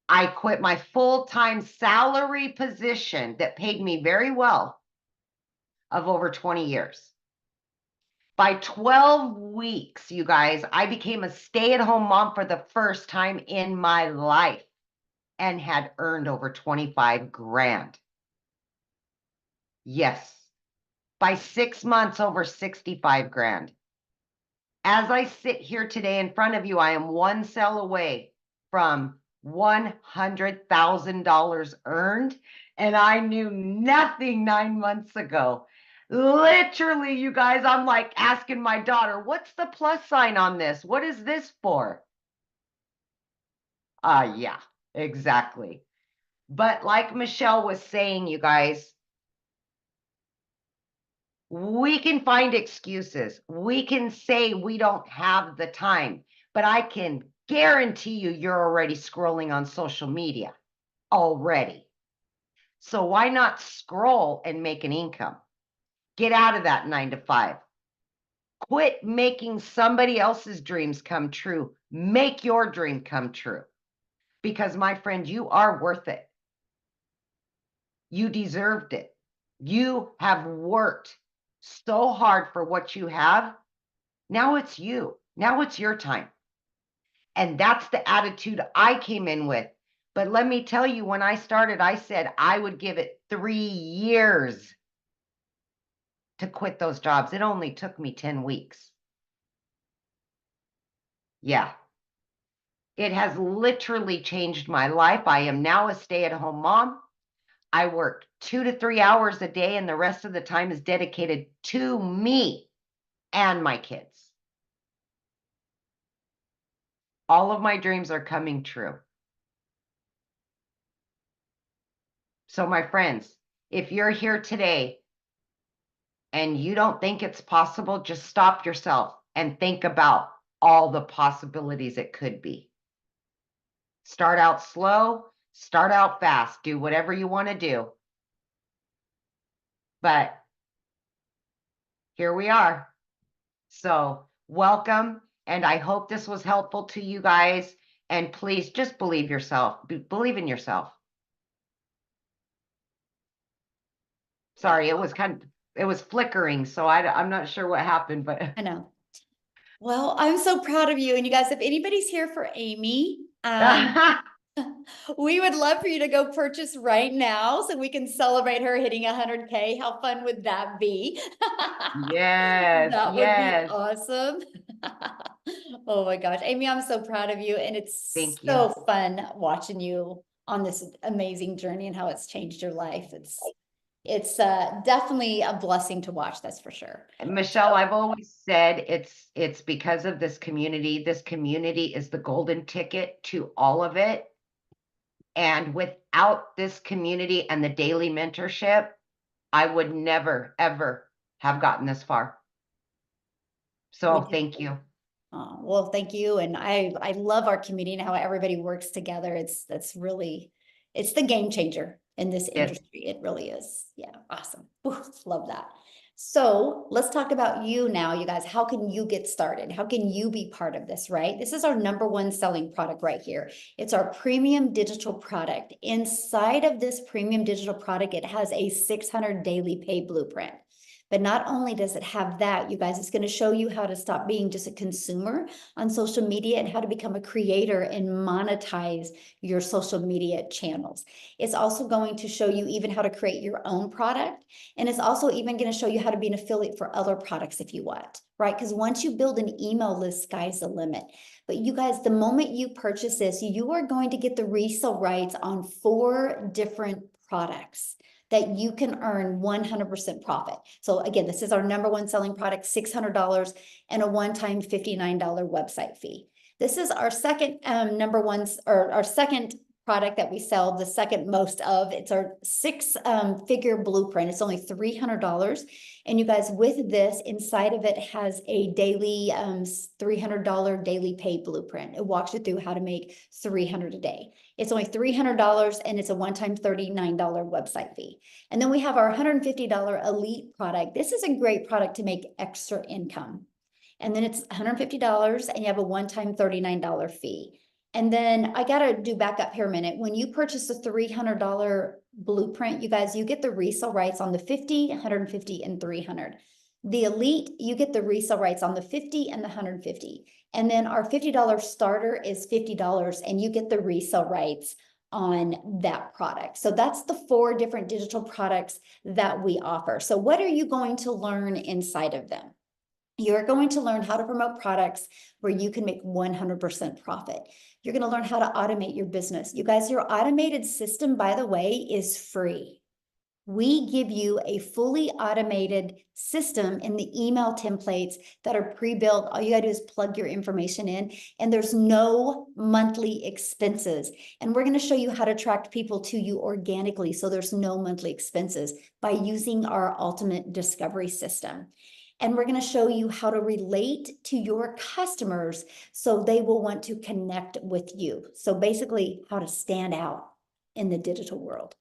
D: I quit my full-time salary position that paid me very well of over 20 years. By 12 weeks, you guys, I became a stay-at-home mom for the first time in my life and had earned over 25 grand. Yes. By 6 months, over 65 grand. As I sit here today in front of you, I am 1 sale away from $100,000 earned, and I knew nothing 9 months ago. Literally, you guys, I'm like asking my daughter, what's the plus sign on this? What is this for? Yeah, exactly. But like Michelle was saying, you guys, we can find excuses. We can say we don't have the time, but I can guarantee you you're already scrolling on social media already. So why not scroll and make an income? Get out of that 9 to 5. Quit making somebody else's dreams come true. Make your dream come true. Because my friend, you are worth it. You deserved it. You have worked so hard for what you have. Now it's you. Now it's your time. And that's the attitude I came in with. But let me tell you, when I started, I said I would give it 3 years to quit those jobs. It only took me 10 weeks. Yeah. It has literally changed my life. I am now a stay-at-home mom. I work 2 to 3 hours a day, and the rest of the time is dedicated to me and my kids. All of my dreams are coming true. So my friends, if you're here today and you don't think it's possible, just stop yourself and think about all the possibilities it could be. Start out slow, start out fast, do whatever you want to do. But here we are, So welcome. And I hope this was helpful to you guys. And please just believe yourself. Believe in yourself. Sorry, it was flickering. So I'm not sure what happened, but
A: I know. Well, I'm so proud of you. And you guys, if anybody's here for Amy, we would love for you to go purchase right now so we can celebrate her hitting 100K. How fun would that be?
D: yes,
A: That would be
D: yes.
A: awesome. Oh my gosh, Amy, I'm so proud of you. And it's
D: Thank
A: so
D: you.
A: fun watching you on this amazing journey and how it's changed your life. It's definitely a blessing to watch, that's for sure.
D: Michelle, I've always said it's because of this community. This community is the golden ticket to all of it. And without this community and the daily mentorship, I would never, ever have gotten this far. So thank you.
A: Oh, well, thank you. And I love our community and how everybody works together. It's the game changer in this industry. It really is. Yeah, awesome. Ooh, love that. So let's talk about you now, you guys. How can you get started? How can you be part of this, right? This is our #1 selling product right here. It's our premium digital product. Inside of this premium digital product, it has a 600 daily pay blueprint. But not only does it have that, you guys, it's going to show you how to stop being just a consumer on social media and how to become a creator and monetize your social media channels. It's also going to show you even how to create your own product. And it's also even going to show you how to be an affiliate for other products if you want, right? Because once you build an email list, sky's the limit. But you guys, the moment you purchase this, you are going to get the resale rights on 4 different products that you can earn 100% profit. So again, this is our #1 selling product, $600 and a one-time $59 website fee. This is our second #1 or our second product that we sell, the second most of. It's our 6-figure blueprint. It's only $300. And you guys, with this, inside of it has a daily $300 daily pay blueprint. It walks you through how to make $300 a day. It's only $300 and it's a one-time $39 website fee. And then we have our $150 elite product. This is a great product to make extra income. And then it's $150 and you have a one-time $39 fee. And then I got to do back up here a minute. When you purchase a $300 blueprint, you guys, you get the resale rights on the 50, 150, and 300. The elite, you get the resale rights on the 50 and the 150. And then our $50 starter is $50 and you get the resale rights on that product. So that's the 4 different digital products that we offer. So what are you going to learn inside of them? You're going to learn how to promote products where you can make 100% profit. You're going to learn how to automate your business. You guys, your automated system, by the way, is free. We give you a fully automated system in the email templates that are pre-built. All you gotta do is plug your information in, and there's no monthly expenses. And we're gonna show you how to attract people to you organically, so there's no monthly expenses by using our ultimate discovery system. And we're going to show you how to relate to your customers so they will want to connect with you. So basically, how to stand out in the digital world.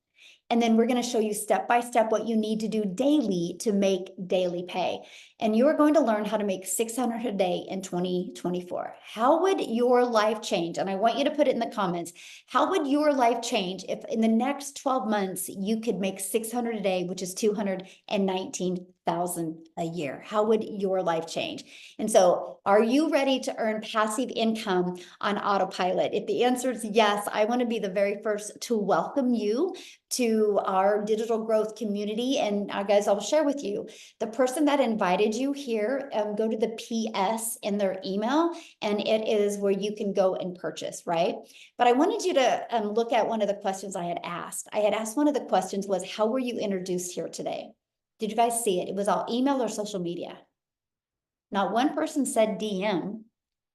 A: And then we're going to show you step by step what you need to do daily to make daily pay. And you're going to learn how to make $600 a day in 2024. How would your life change? And I want you to put it in the comments. How would your life change if in the next 12 months you could make $600 a day, which is $219,000 a year? How would your life change? And so are you ready to earn passive income on autopilot? If the answer is yes, I want to be the very first to welcome you to our digital growth community. And guys, I'll share with you, the person that invited you here, go to the PS in their email, and it is where you can go and purchase, right? But I wanted you to look at one of the questions I had asked. I had asked one of the questions was, how were you introduced here today? Did you guys see it? It was all email or social media. Not one person said DM.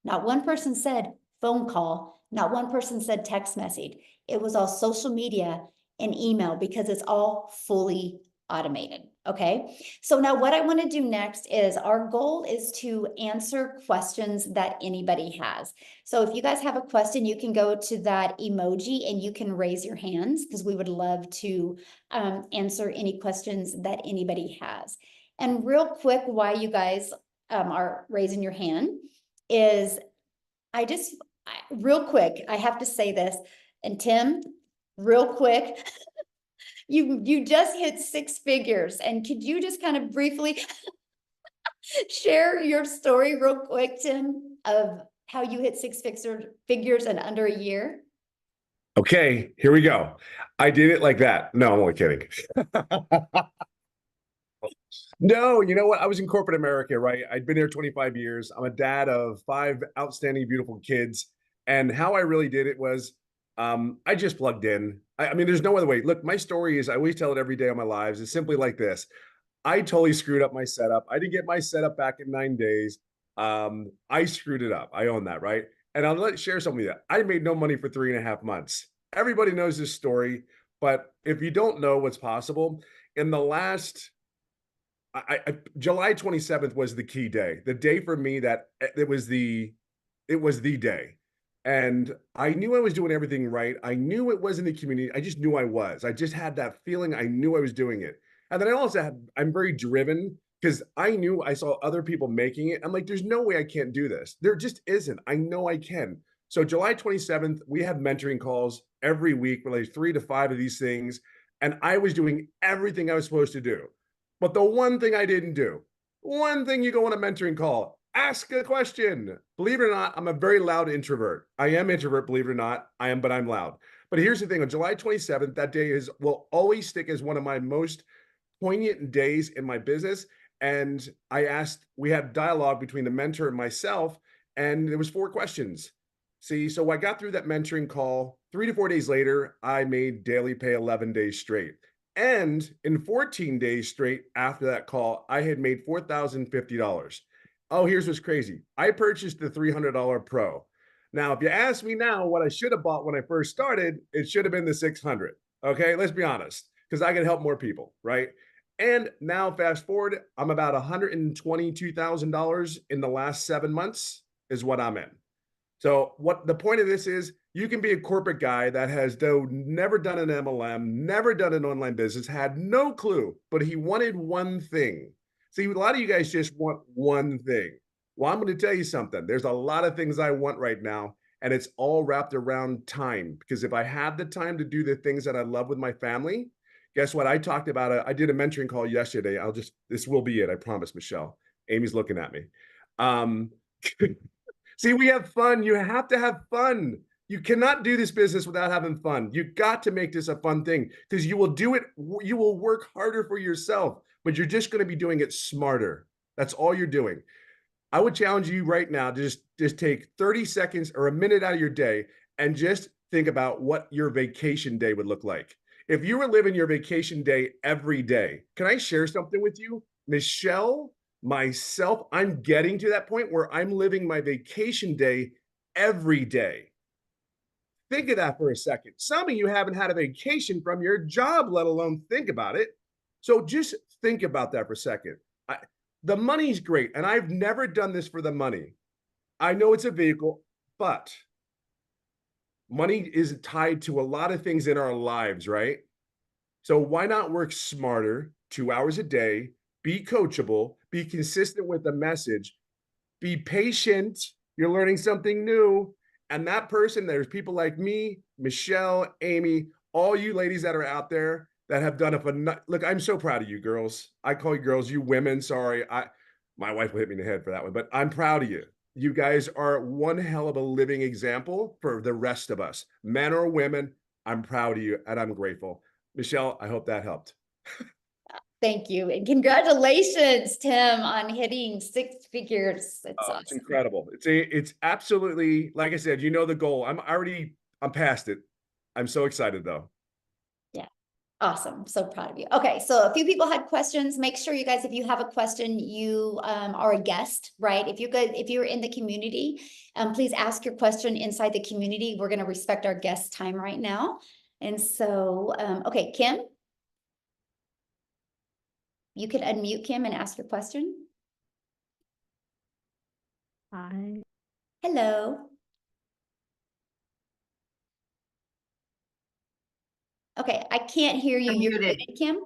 A: Not one person said phone call. Not one person said text message. It was all social media and email because it's all fully automated. Okay. So now what I want to do next is our goal is to answer questions that anybody has. So if you guys have a question, you can go to that emoji and you can raise your hands because we would love to answer any questions that anybody has. And real quick, why you guys, are raising your hand, is real quick, I have to say this, and Tim, real quick, you just hit 6 figures, and could you just kind of briefly share your story real quick, Tim, of how you hit 6 figures in under a year?
E: Okay, here we go. I did it like that. No, I'm only kidding. No, you know what? I was in corporate America, right? I'd been there 25 years. I'm a dad of 5 outstanding, beautiful kids. And how I really did it was I just plugged in. I mean, there's no other way. Look, my story is I always tell it every day of my lives. It's simply like this. I totally screwed up my setup. I didn't get my setup back in 9 days. I screwed it up. I own that, right? And share something with you. I made no money for 3.5 months. Everybody knows this story, but if you don't know what's possible, in the last July 27th was the key day. The day for me that it was the day. And I knew I was doing everything right. I knew it was in the community. I just knew I was. I just had that feeling. I knew I was doing it. And then I'm very driven because I knew I saw other people making it. I'm like, there's no way I can't do this. There just isn't. I know I can. So July 27th, we had mentoring calls every week, like 3 to 5 of these things. And I was doing everything I was supposed to do. But the one thing I didn't do, one thing you go on a mentoring call, ask a question. Believe it or not, I'm a very loud introvert. I am introvert, believe it or not. But I'm loud. But here's the thing, on July 27th, that day will always stick as one of my most poignant days in my business. And we had dialogue between the mentor and myself, and there was 4 questions. See, so I got through that mentoring call. 3 to 4 days later, I made daily pay 11 days straight. And in 14 days straight after that call, I had made $4,050. Oh, here's what's crazy. I purchased the $300 Pro. Now, if you ask me now what I should have bought when I first started, it should have been the 600. Okay, let's be honest, because I can help more people, right? And now fast forward, I'm about $122,000 in the last 7 months is what I'm in. So what the point of this is, you can be a corporate guy that has never done an MLM, never done an online business, had no clue, but he wanted one thing. See, a lot of you guys just want one thing. Well, I'm going to tell you something. There's a lot of things I want right now, and it's all wrapped around time. Because if I have the time to do the things that I love with my family, guess what? I talked about I did a mentoring call yesterday. This will be it. I promise, Michelle. Amy's looking at me. See, we have fun. You have to have fun. You cannot do this business without having fun. You got to make this a fun thing because you will do it. You will work harder for yourself, but you're just going to be doing it smarter. That's all you're doing. I would challenge you right now to just take 30 seconds or a minute out of your day and just think about what your vacation day would look like. If you were living your vacation day every day, can I share something with you? Michelle, myself, I'm getting to that point where I'm living my vacation day every day. Think of that for a second. Some of you haven't had a vacation from your job, let alone think about it. So just think about that for a second. The money's great, and I've never done this for the money. I know it's a vehicle, but money is tied to a lot of things in our lives, right? So why not work smarter, 2 hours a day, be coachable, be consistent with the message, be patient. You're learning something new. And that person, there's people like me, Michelle, Amy, all you ladies that are out there that have done look, I'm so proud of you girls. I call you girls, you women. Sorry. My wife will hit me in the head for that one, but I'm proud of you. You guys are one hell of a living example for the rest of us, men or women. I'm proud of you and I'm grateful. Michelle, I hope that helped.
A: Thank you. And congratulations, Tim, on hitting 6 figures. It's awesome.
E: It's incredible. It's absolutely, like I said, you know the goal. I'm past it. I'm so excited though.
A: Yeah. Awesome. So proud of you. Okay. So a few people had questions. Make sure you guys, if you have a question, you are a guest, right? If you're in the community, please ask your question inside the community. We're going to respect our guest time right now. And so, okay, Kim, you can unmute Kim and ask your question.
F: Hi.
A: Hello. Okay, I can't hear you. You're
D: Muted.
A: muted, Kim.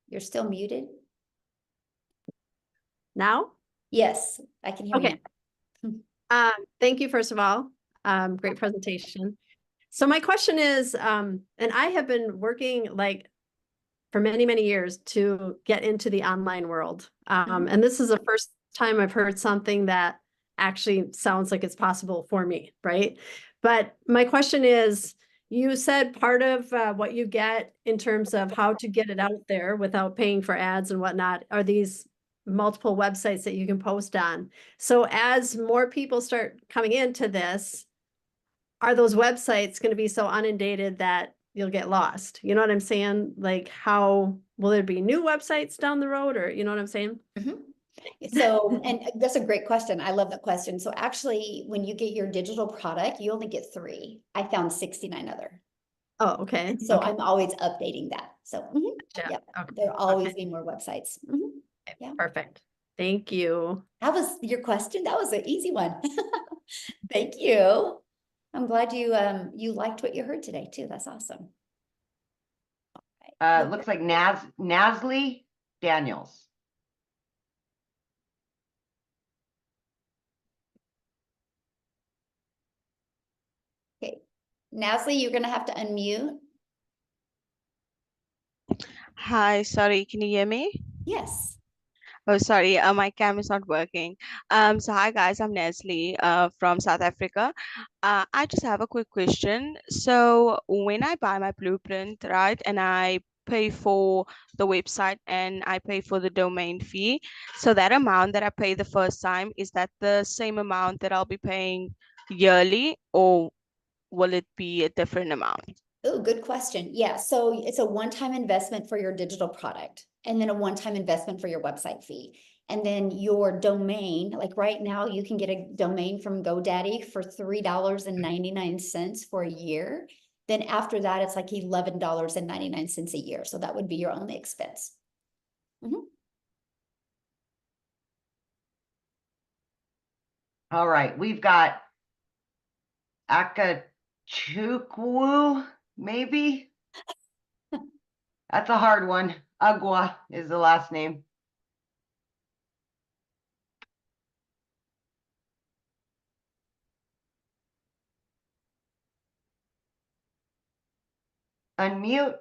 A: You're still muted.
F: Now?
A: Yes, I can hear
F: Okay.
A: you.
F: Thank you, first of all. Great presentation. So my question is, and I have been working like for many, many years to get into the online world. And this is the first time I've heard something that actually sounds like it's possible for me, right? But my question is, you said part of what you get in terms of how to get it out there without paying for ads and whatnot are these multiple websites that you can post on. So as more people start coming into this, are those websites going to be so inundated that you'll get lost? You know what I'm saying? Like, how will there be new websites down the road, or you know what I'm saying?
A: So, and that's a great question. I love that question. So actually, when you get your digital product, you only get 3. I found 69 other.
F: Oh, okay.
A: So
F: Okay.
A: I'm always updating that. So
F: Gotcha.
A: yep,
F: Okay.
A: there'll always
F: Okay.
A: be more websites. Yeah.
F: Perfect. Thank you.
A: That was your question. That was an easy one. Thank you. I'm glad you liked what you heard today too. That's awesome.
D: Looks like Nasli Daniels.
A: Okay, Nasli, you're gonna have to unmute.
G: Hi, sorry, can you hear me?
A: Yes.
G: Oh, sorry, my cam is not working. So hi guys, I'm Nestle, from South Africa. I just have a quick question. So when I buy my blueprint, right, and I pay for the website and I pay for the domain fee, so that amount that I pay the first time, is that the same amount that I'll be paying yearly, or will it be a different amount?
A: Oh, good question. Yeah, so it's a one-time investment for your digital product and then a one-time investment for your website fee. And then your domain, like right now, you can get a domain from GoDaddy for $3.99 for a year. Then after that, it's like $11.99 a year. So that would be your only expense.
D: All right, we've got Akachukwu, maybe? That's a hard one. Agua is the last name. Unmute.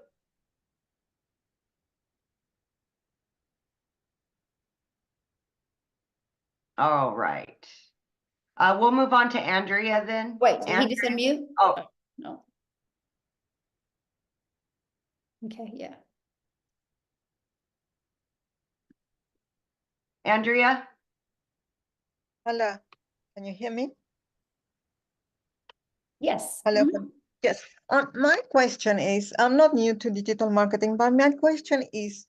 D: All right. We'll move on to Andrea then.
A: Wait, did he just unmute?
D: Oh.
A: No. Okay, yeah.
D: Andrea?
H: Hello, can you hear me?
A: Yes.
H: Hello.
A: Mhm.
H: Yes. My question is, I'm not new to digital marketing, but my question is,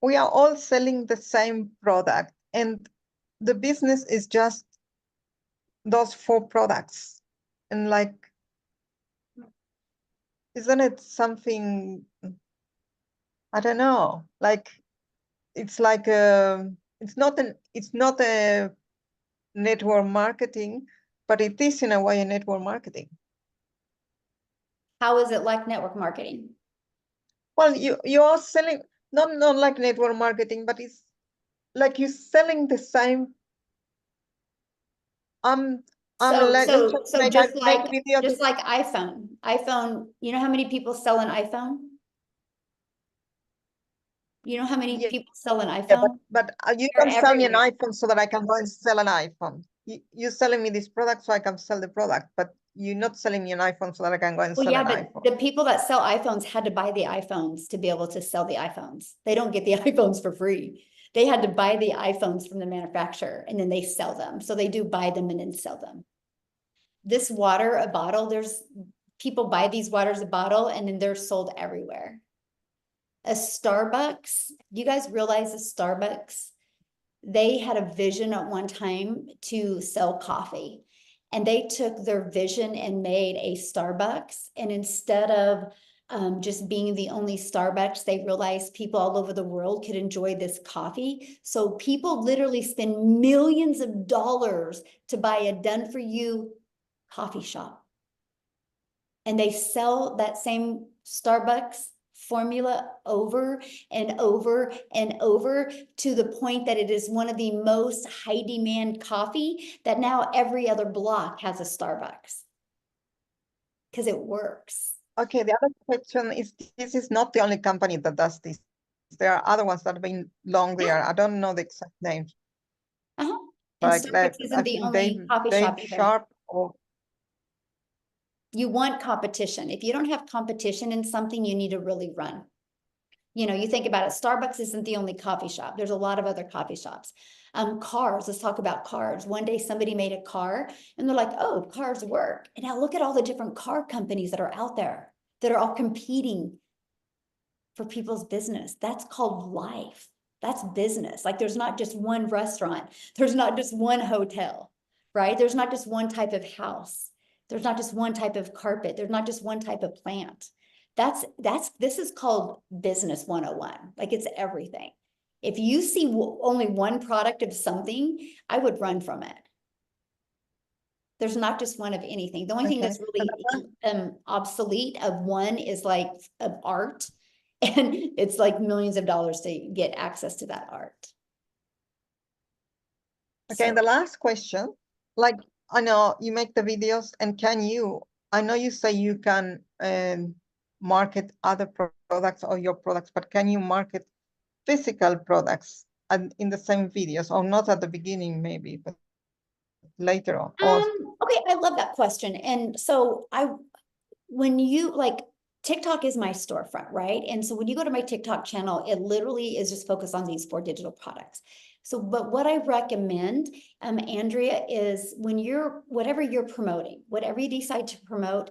H: we are all selling the same product and the business is just those 4 products. And like, isn't it something, I don't know, like, it's like, it's not a network marketing, but it is in a way a network marketing.
A: How is it like network marketing?
H: Well, you are selling not like network marketing, but it's like you're selling the same.
A: So
H: Let's just make
A: just
H: a
A: like
H: video.
A: iPhone, you know how many people sell an iPhone? You know how many
H: Yeah,
A: people sell an
H: yeah,
A: iPhone?
H: but you
A: They're
H: can sell me an
A: everywhere.
H: iPhone so that I can go and sell an iPhone. You're selling me this product so I can sell the product, but you're not selling me an iPhone so that I can go and
A: Well,
H: sell
A: yeah,
H: an
A: but
H: iPhone.
A: the people that sell iPhones had to buy the iPhones to be able to sell the iPhones. They don't get the iPhones for free. They had to buy the iPhones from the manufacturer and then they sell them. So they do buy them and then sell them. This water, a bottle, there's people buy these waters a bottle and then they're sold everywhere. A Starbucks, you guys realize a Starbucks, they had a vision at one time to sell coffee. And they took their vision and made a Starbucks. And instead of just being the only Starbucks, they realized people all over the world could enjoy this coffee. So people literally spend millions of dollars to buy a done for you coffee shop. And they sell that same Starbucks formula over and over and over to the point that it is one of the most high demand coffee that now every other block has a Starbucks. Because it works.
H: Okay, the other question is, this is not the only company that does this. There are other ones that have been long there. I don't know the exact names.
A: Uh-huh. And
H: Like,
A: Starbucks
H: I
A: isn't the
H: think
A: only coffee
H: Dave
A: shop either.
H: Sharp or
A: You want competition. If you don't have competition in something, you need to really run. You know, you think about it, Starbucks isn't the only coffee shop. There's a lot of other coffee shops. Cars, let's talk about cars. One day somebody made a car and they're like, oh, cars work. And now look at all the different car companies that are out there that are all competing for people's business. That's called life. That's business. Like there's not just one restaurant. There's not just one hotel, right? There's not just one type of house. There's not just one type of carpet. There's not just one type of plant. This is called business 101. Like it's everything. If you see only one product of something, I would run from it. There's not just one of anything. The only thing that's really obsolete of one is like of art. And it's like millions of dollars to get access to that art.
H: okay, and the last question, like I know you make the videos, and I know you say you can market other products or your products, but can you market physical products in the same videos, or not at the beginning maybe, but later on?
A: Okay, I love that question. And so when you like, TikTok is my storefront, right? And so when you go to my TikTok channel, it literally is just focused on these 4 digital products. So, but what I recommend, Andrea, is whatever you're promoting, whatever you decide to promote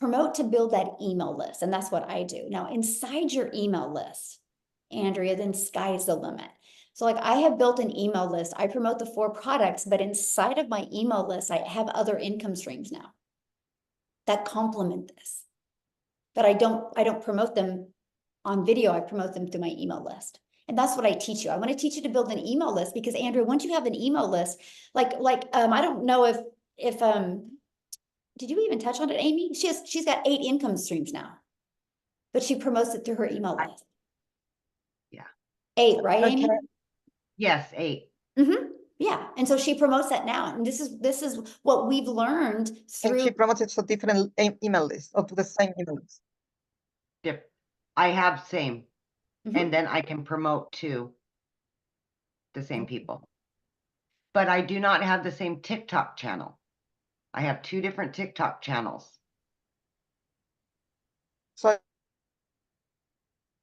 A: to build that email list. And that's what I do. Now, inside your email list, Andrea, then sky's the limit. So like I have built an email list. I promote the 4 products, but inside of my email list, I have other income streams now that complement this. But I don't promote them on video. I promote them through my email list. And that's what I teach you. I want to teach you to build an email list because Andrea, once you have an email list, I don't know if did you even touch on it, Amy? She's got 8 income streams now, but she promotes it through her email list.
D: Yeah.
A: 8, right, Amy?
D: Yes, 8.
A: Mm-hmm. Yeah. And so she promotes that now. And this is what we've learned through.
H: And she promotes it to different email lists or to the same email list.
D: Yep. I have same. And then I can promote to the same people. But I do not have the same TikTok channel. I have 2 different TikTok channels.
H: So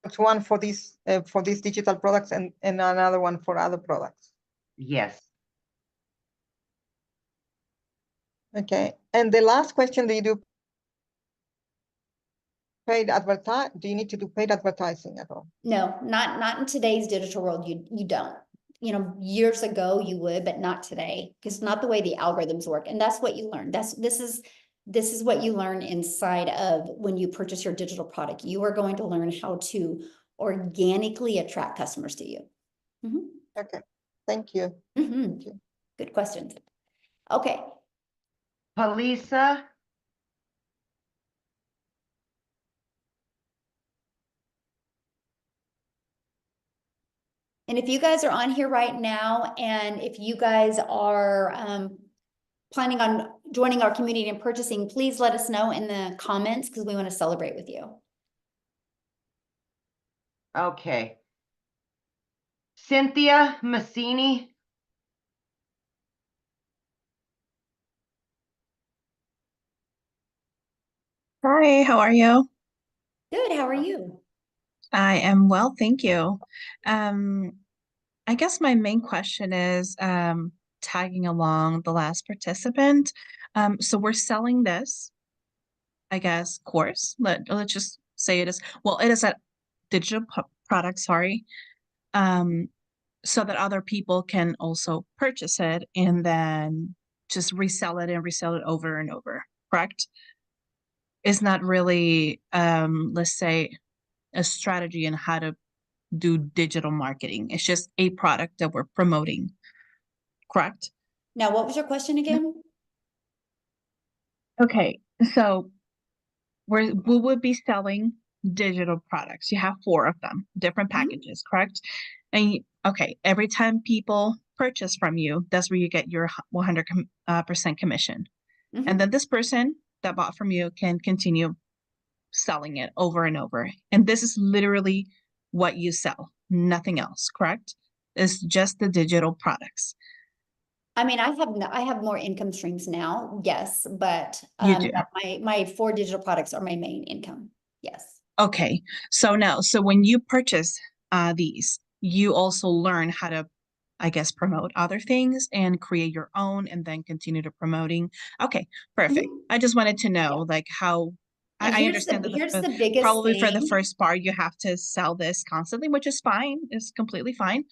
H: it's one for these digital products and another one for other products.
D: Yes.
H: Okay. And the last question, do you do paid advertise? Do you need to do paid advertising at all?
A: No, not in today's digital world. You don't. You know, years ago you would, but not today, because it's not the way the algorithms work. And that's what you learn. This is what you learn inside of when you purchase your digital product. You are going to learn how to organically attract customers to you.
H: Okay. Thank you.
A: Thank you. Good questions. Okay.
D: Palisa.
A: And if you guys are on here right now, and if you guys are planning on joining our community and purchasing, please let us know in the comments because we want to celebrate with you.
D: Okay. Cynthia Massini.
I: Hi, how are you?
A: Good, how are you?
I: I am well, thank you. I guess my main question is tagging along the last participant. So we're selling this, I guess, course. Let's just say it is, well, it is a digital product, sorry, so that other people can also purchase it and then just resell it over and over, correct? It's not really, let's say, a strategy on how to do digital marketing. It's just a product that we're promoting, correct?
A: Now, what was your question again?
I: Okay, so we would be selling digital products. You have 4 of them, different packages, correct? And okay, every time people purchase from you, that's where you get your 100% commission.
A: Mhm.
I: And then this person that bought from you can continue selling it over and over. And this is literally what you sell, nothing else, correct? It's just the digital products.
A: I mean, I have more income streams now, yes, but
I: You do.
A: my 4 digital products are my main income. Yes.
I: Okay. So now, so when you purchase these, you also learn how to, I guess, promote other things and create your own and then continue to promoting. Okay, perfect.
A: Mhm.
I: I just wanted to
A: Yeah.
I: know like how
A: And
I: I understand that
A: here's the biggest
I: probably for the
A: thing.
I: first part you have to sell this constantly, which is fine. It's completely fine.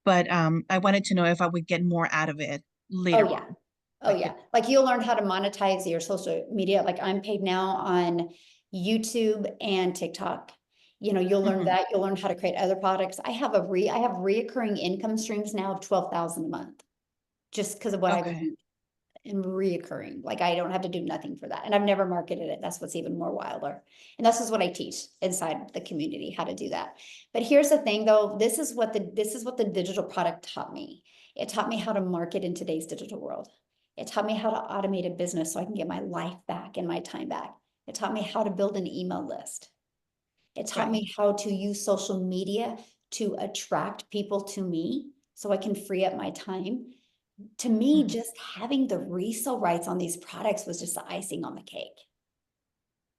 I: But I wanted to know if I would get more out of it later
A: Oh yeah.
I: on.
A: Oh
I: Like
A: yeah. Like you'll learn how to monetize your social media. Like I'm paid now on YouTube and TikTok. You know, you'll learn
I: Mhm.
A: that. You'll learn how to create other products. I have reoccurring income streams now of 12,000 a month just because of what I've
I: Okay.
A: learned and reoccurring. Like I don't have to do nothing for that. And I've never marketed it. That's what's even more wilder. And this is what I teach inside the community, how to do that. But here's the thing though, this is what the digital product taught me. It taught me how to market in today's digital world. It taught me how to automate a business so I can get my life back and my time back. It taught me how to build an email list. It taught
I: Right.
A: me how to use social media to attract people to me so I can free up my time. To me,
I: Mhm.
A: just having the resale rights on these products was just the icing on the cake.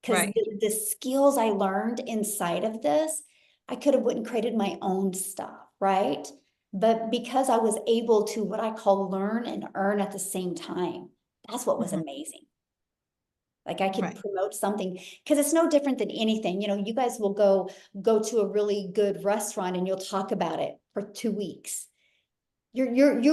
A: Because
I: Right.
A: the skills I learned inside of this, I could have went and created my own stuff, right? But because I was able to what I call learn and earn at the same time, that's what was
I: Mhm.
A: amazing. Like I could
I: Right.
A: promote something because it's no different than anything. You know, you guys will go to a really good restaurant and you'll talk about it for 2 weeks. You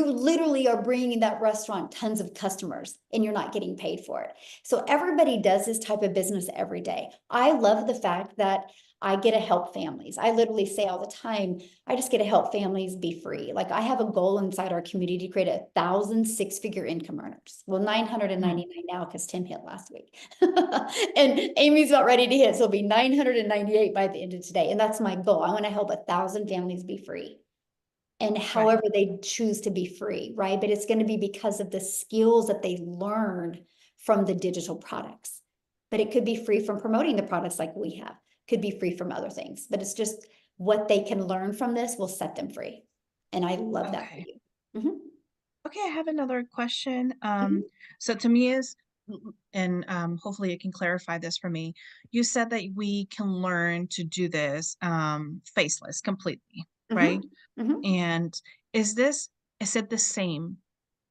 A: literally are bringing that restaurant tons of customers and you're not getting paid for it. So everybody does this type of business every day. I love the fact that I get to help families. I literally say all the time, I just get to help families be free. Like I have a goal inside our community to create 1,000 six-figure income earners. Well, 999 now because Tim hit last week. And Amy's about ready to hit. So it'll be 998 by the end of today. And that's my goal. I want to help 1,000 families be free. And
I: Right.
A: however they choose to be free, right? But it's going to be because of the skills that they learned from the digital products. But it could be free from promoting the products like we have, could be free from other things. But it's just what they can learn from this will set them free. And I love that for
I: Okay.
A: you. Mhm.
I: Okay, I have another question.
A: Mhm.
I: So to me is, and hopefully you can clarify this for me. You said that we can learn to do this faceless completely, right?
A: Mhm. Mhm.
I: And is it the same?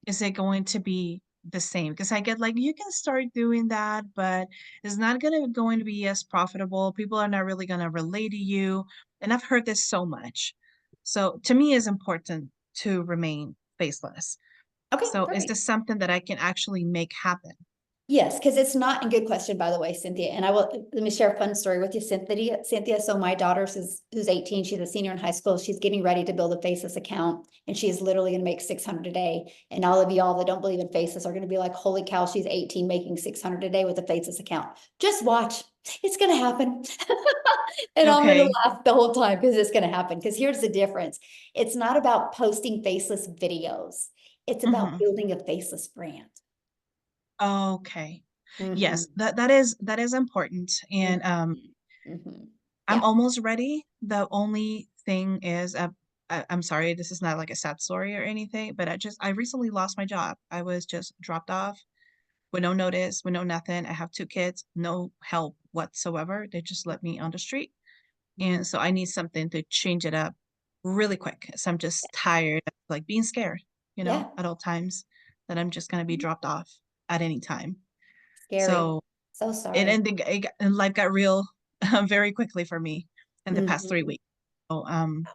I: Is it going to be the same? Because I get like you can start doing that, but it's not going to be as profitable. People are not really gonna relate to you. And I've heard this so much. So to me, it's important to remain faceless.
A: Okay,
I: So is
A: perfect.
I: this something that I can actually make happen?
A: Yes, because it's not a good question, by the way, Cynthia. And I will let me share a fun story with you, Cynthia. Cynthia, so my daughter who's 18, she's a senior in high school. She's getting ready to build a Faceless account, and she is literally going to make 600 a day. And all of y'all that don't believe in Faceless are going to be like, "Holy cow, she's 18 making 600 a day with a Faceless account." Just watch, it's going to happen. And I'm going to
I: Okay.
A: laugh the whole time because it's going to happen. Because here's the difference: it's not about posting faceless videos; it's about
I: Mhm.
A: building a faceless brand.
I: Okay. Yes,
A: Mhm.
I: that is important. And
A: Mhm.
I: I'm
A: Yeah.
I: almost ready. The only thing is, I'm sorry, this is not like a sad story or anything, but I recently lost my job. I was just dropped off with no notice, with no nothing. I have 2 kids, no help whatsoever. They just let me on the street. And so I need something to change it up really quick. So I'm just tired of like being scared,
A: Yeah.
I: at all times that I'm just gonna be dropped off at any time.
A: Scary.
I: So
A: So
I: and
A: sorry.
I: and, and life got real very quickly for me in the past 3 weeks.
A: Mhm.
I: So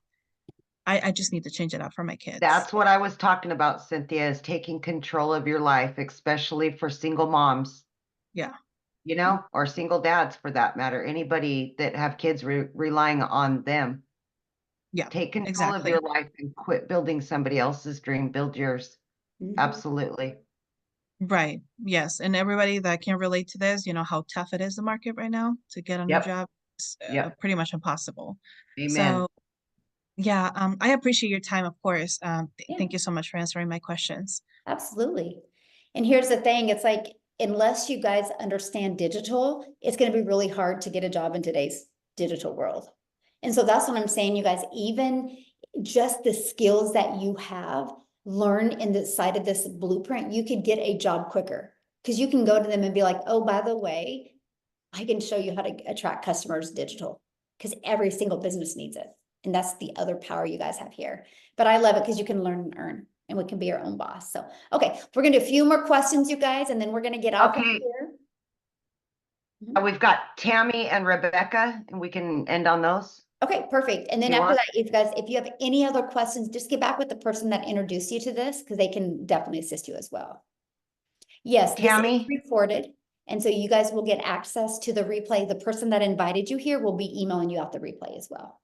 I: I just need to change it up for my kids.
D: That's what I was talking about, Cynthia, is taking control of your life, especially for single moms,
I: Yeah.
D: or single dads for that matter. Anybody that have kids relying on them.
I: Yeah,
D: Take control of
I: exactly.
D: your life and quit building somebody else's dream. Build yours.
A: Mhm.
D: Absolutely.
I: Right. Yes. And everybody that can relate to this, how tough it is the market right now to get a new
D: Yep.
I: job.
D: Yep.
I: pretty much impossible.
D: Amen.
I: So yeah, I appreciate your time, of course.
A: Yeah.
I: Thank you so much for answering my questions.
A: Absolutely. And here's the thing, it's like, unless you guys understand digital, it's going to be really hard to get a job in today's digital world. And so that's what I'm saying, you guys, even just the skills that you have learned in the side of this blueprint, you could get a job quicker because you can go to them and be like, oh, by the way, I can show you how to attract customers digital because every single business needs it. And that's the other power you guys have here. But I love it because you can learn and earn and we can be our own boss. So, okay, we're going to do a few more questions, you guys, and then we're going to get off of
D: Okay.
A: here.
D: We've got Tammy and Rebecca, and we can end on those.
A: Okay, perfect. And then
D: You
A: after
D: want-
A: that, if you have any other questions, just get back with the person that introduced you to this because they can definitely assist you as well. Yes, this is
D: Tammy?
A: recorded. And so you guys will get access to the replay. The person that invited you here will be emailing you out the replay as well.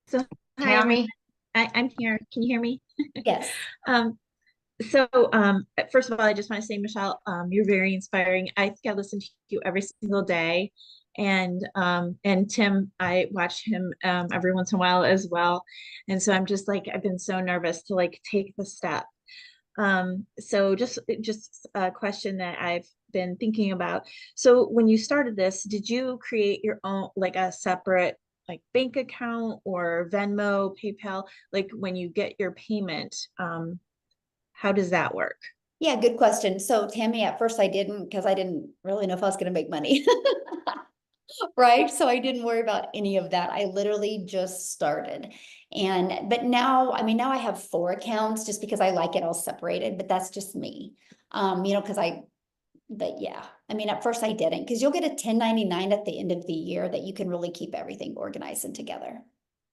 J: So hi,
D: Tammy?
J: I'm here. Can you hear me?
A: Yes.
J: So first of all, I just want to say, Michelle, you're very inspiring. I think I listen to you every single day. And Tim, I watch him every once in a while as well. And so I'm just like, I've been so nervous to like take the step. So just a question that I've been thinking about. So when you started this, did you create your own, like a separate like bank account or Venmo, PayPal? Like when you get your payment, how does that work?
A: Yeah, good question. So Tammy, at first I didn't because I didn't really know if I was going to make money. Right. So I didn't worry about any of that. I literally just started. But now, I mean, now I have 4 accounts just because I like it all separated, but that's just me. But yeah, I mean, at first I didn't because you'll get a 1099 at the end of the year that you can really keep everything organized and together.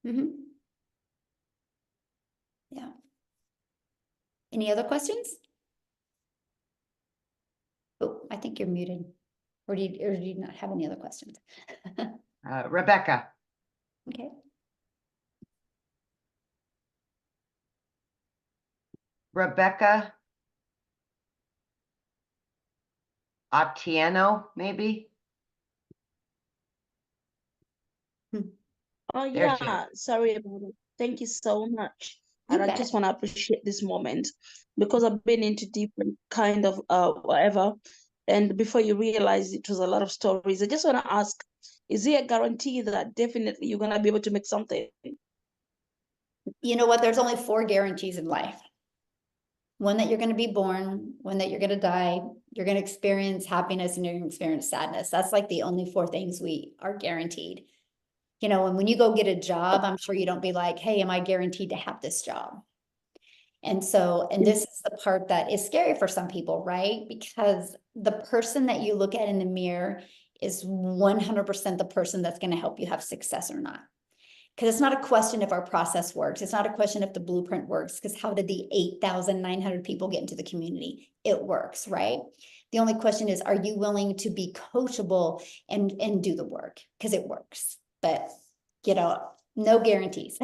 A: Yeah. Any other questions? Oh, I think you're muted. Or do you not have any other questions?
D: Rebecca?
A: Okay.
D: Rebecca Otieno, maybe?
K: Oh
D: There she is.
K: yeah, sorry about it. Thank you so much.
A: You
K: And I
A: bet.
K: just want to appreciate this moment because I've been into different kind of whatever. And before you realize it was a lot of stories, I just want to ask, is there a guarantee that definitely you're gonna be able to make something?
A: You know what? There's only 4 guarantees in life. One that you're going to be born, one that you're going to die, you're going to experience happiness, and you're going to experience sadness. That's like the only 4 things we are guaranteed. You know, and when you go get a job, I'm sure you don't be like, hey, am I guaranteed to have this job? And this is the part that is scary for some people, right? Because the person that you look at in the mirror is 100% the person that's going to help you have success or not. Because it's not a question if our process works. It's not a question if the blueprint works, because how did the 8,900 people get into the community? It works, right? The only question is, are you willing to be coachable and do the work? Because it works. But, you know, no guarantees.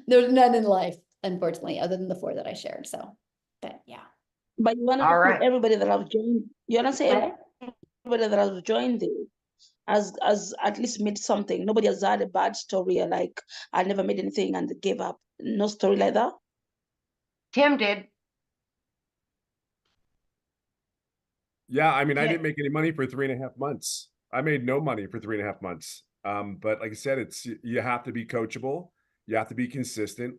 A: There's none in life, unfortunately, other than the 4 that I shared. So, but yeah.
K: But you want to
D: All
K: say
D: right.
K: everybody that I've joined, you want to say
A: What?
K: everybody that I've joined this has at least made something. Nobody has had a bad story or like I never made anything and gave up. No story like that.
D: Tim did.
E: Yeah, I mean, I
D: Yeah.
E: didn't make any money for 3.5 months. I made no money for 3.5 months. But like I said, you have to be coachable, you have to be consistent,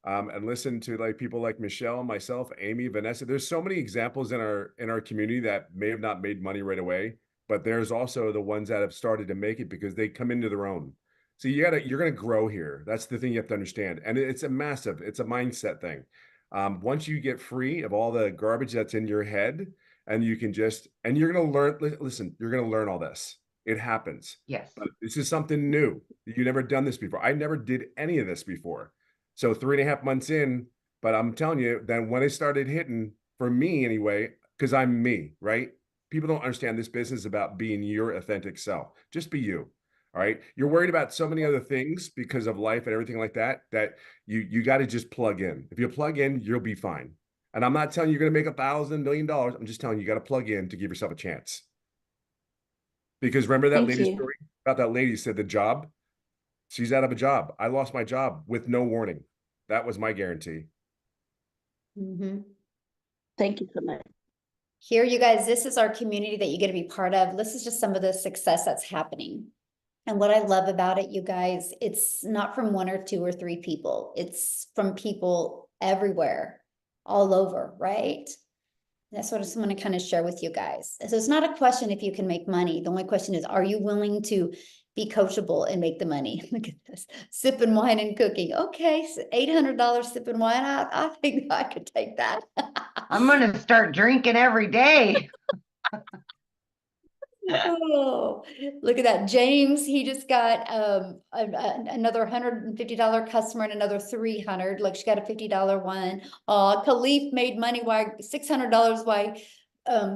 E: and listen to like people like Michelle, myself, Amy, Vanessa. There's so many examples in our community that may have not made money right away, but there's also the ones that have started to make it because they come into their own. So you're gonna grow here. That's the thing you have to understand. And it's a mindset thing. Once you get free of all the garbage that's in your head, and you're going to learn, listen, you're going to learn all this. It happens.
D: Yes.
E: But this is something new. You never done this before. I never did any of this before. So 3.5 months in, but I'm telling you, then when it started hitting, for me anyway, because I'm me, right? People don't understand this business is about being your authentic self. Just be you. All right. You're worried about so many other things because of life and everything like that, that you got to just plug in. If you plug in, you'll be fine. And I'm not telling you you're going to make $1,000 million. I'm just telling you, you got to plug in to give yourself a chance. Because remember that
K: Thank
E: lady's
K: you.
E: story about that lady who said the job? She's out of a job. I lost my job with no warning. That was my guarantee.
A: Mhm.
K: Thank you so much.
A: Here, you guys, this is our community that you get to be part of. This is just some of the success that's happening. And what I love about it, you guys, it's not from one or two or three people. It's from people everywhere, all over, right? That's what I just want to kind of share with you guys. So it's not a question if you can make money. The only question is, are you willing to be coachable and make the money? Look at this, sipping wine and cooking. Okay, so $800 sipping wine. I think I could take that.
D: I'm gonna start drinking every day.
A: Oh, look at that. James, he just got another $150 customer and another 300. Look, she got a $50 one. Khalif made money while $600 while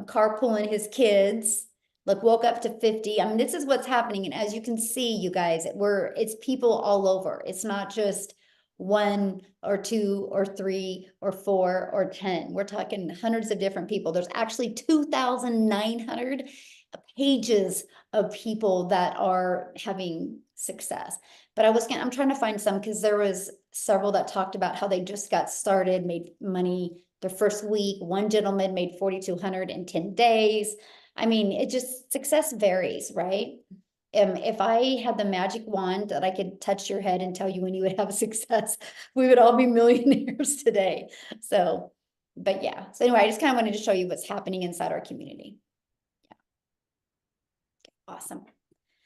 A: carpooling his kids. Look, woke up to 50. I mean, this is what's happening. And as you can see, you guys, it's people all over. It's not just one or two or three or four or 10. We're talking hundreds of different people. There's actually 2,900 pages of people that are having success. But I'm trying to find some, because there was several that talked about how they just got started, made money their first week. One gentleman made 4,200 in 10 days. I mean, it just, success varies, right? If I had the magic wand that I could touch your head and tell you when you would have success, we would all be millionaires today. So, but yeah. So anyway, I just kind of wanted to show you what's happening inside our community. Awesome.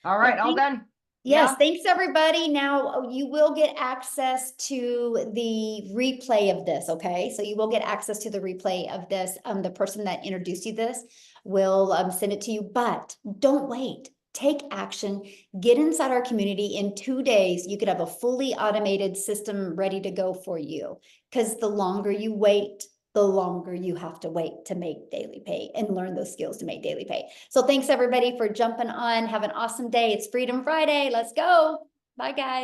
D: All right, all done.
A: Yes,
D: Yeah.
A: thanks everybody. Now you will get access to the replay of this, okay? So you will get access to the replay of this. The person that introduced you this will send it to you, but don't wait. Take action, get inside our community. In 2 days, you could have a fully automated system ready to go for you. Because the longer you wait, the longer you have to wait to make daily pay and learn those skills to make daily pay. So thanks everybody for jumping on. Have an awesome day. It's Freedom Friday. Let's go. Bye guys.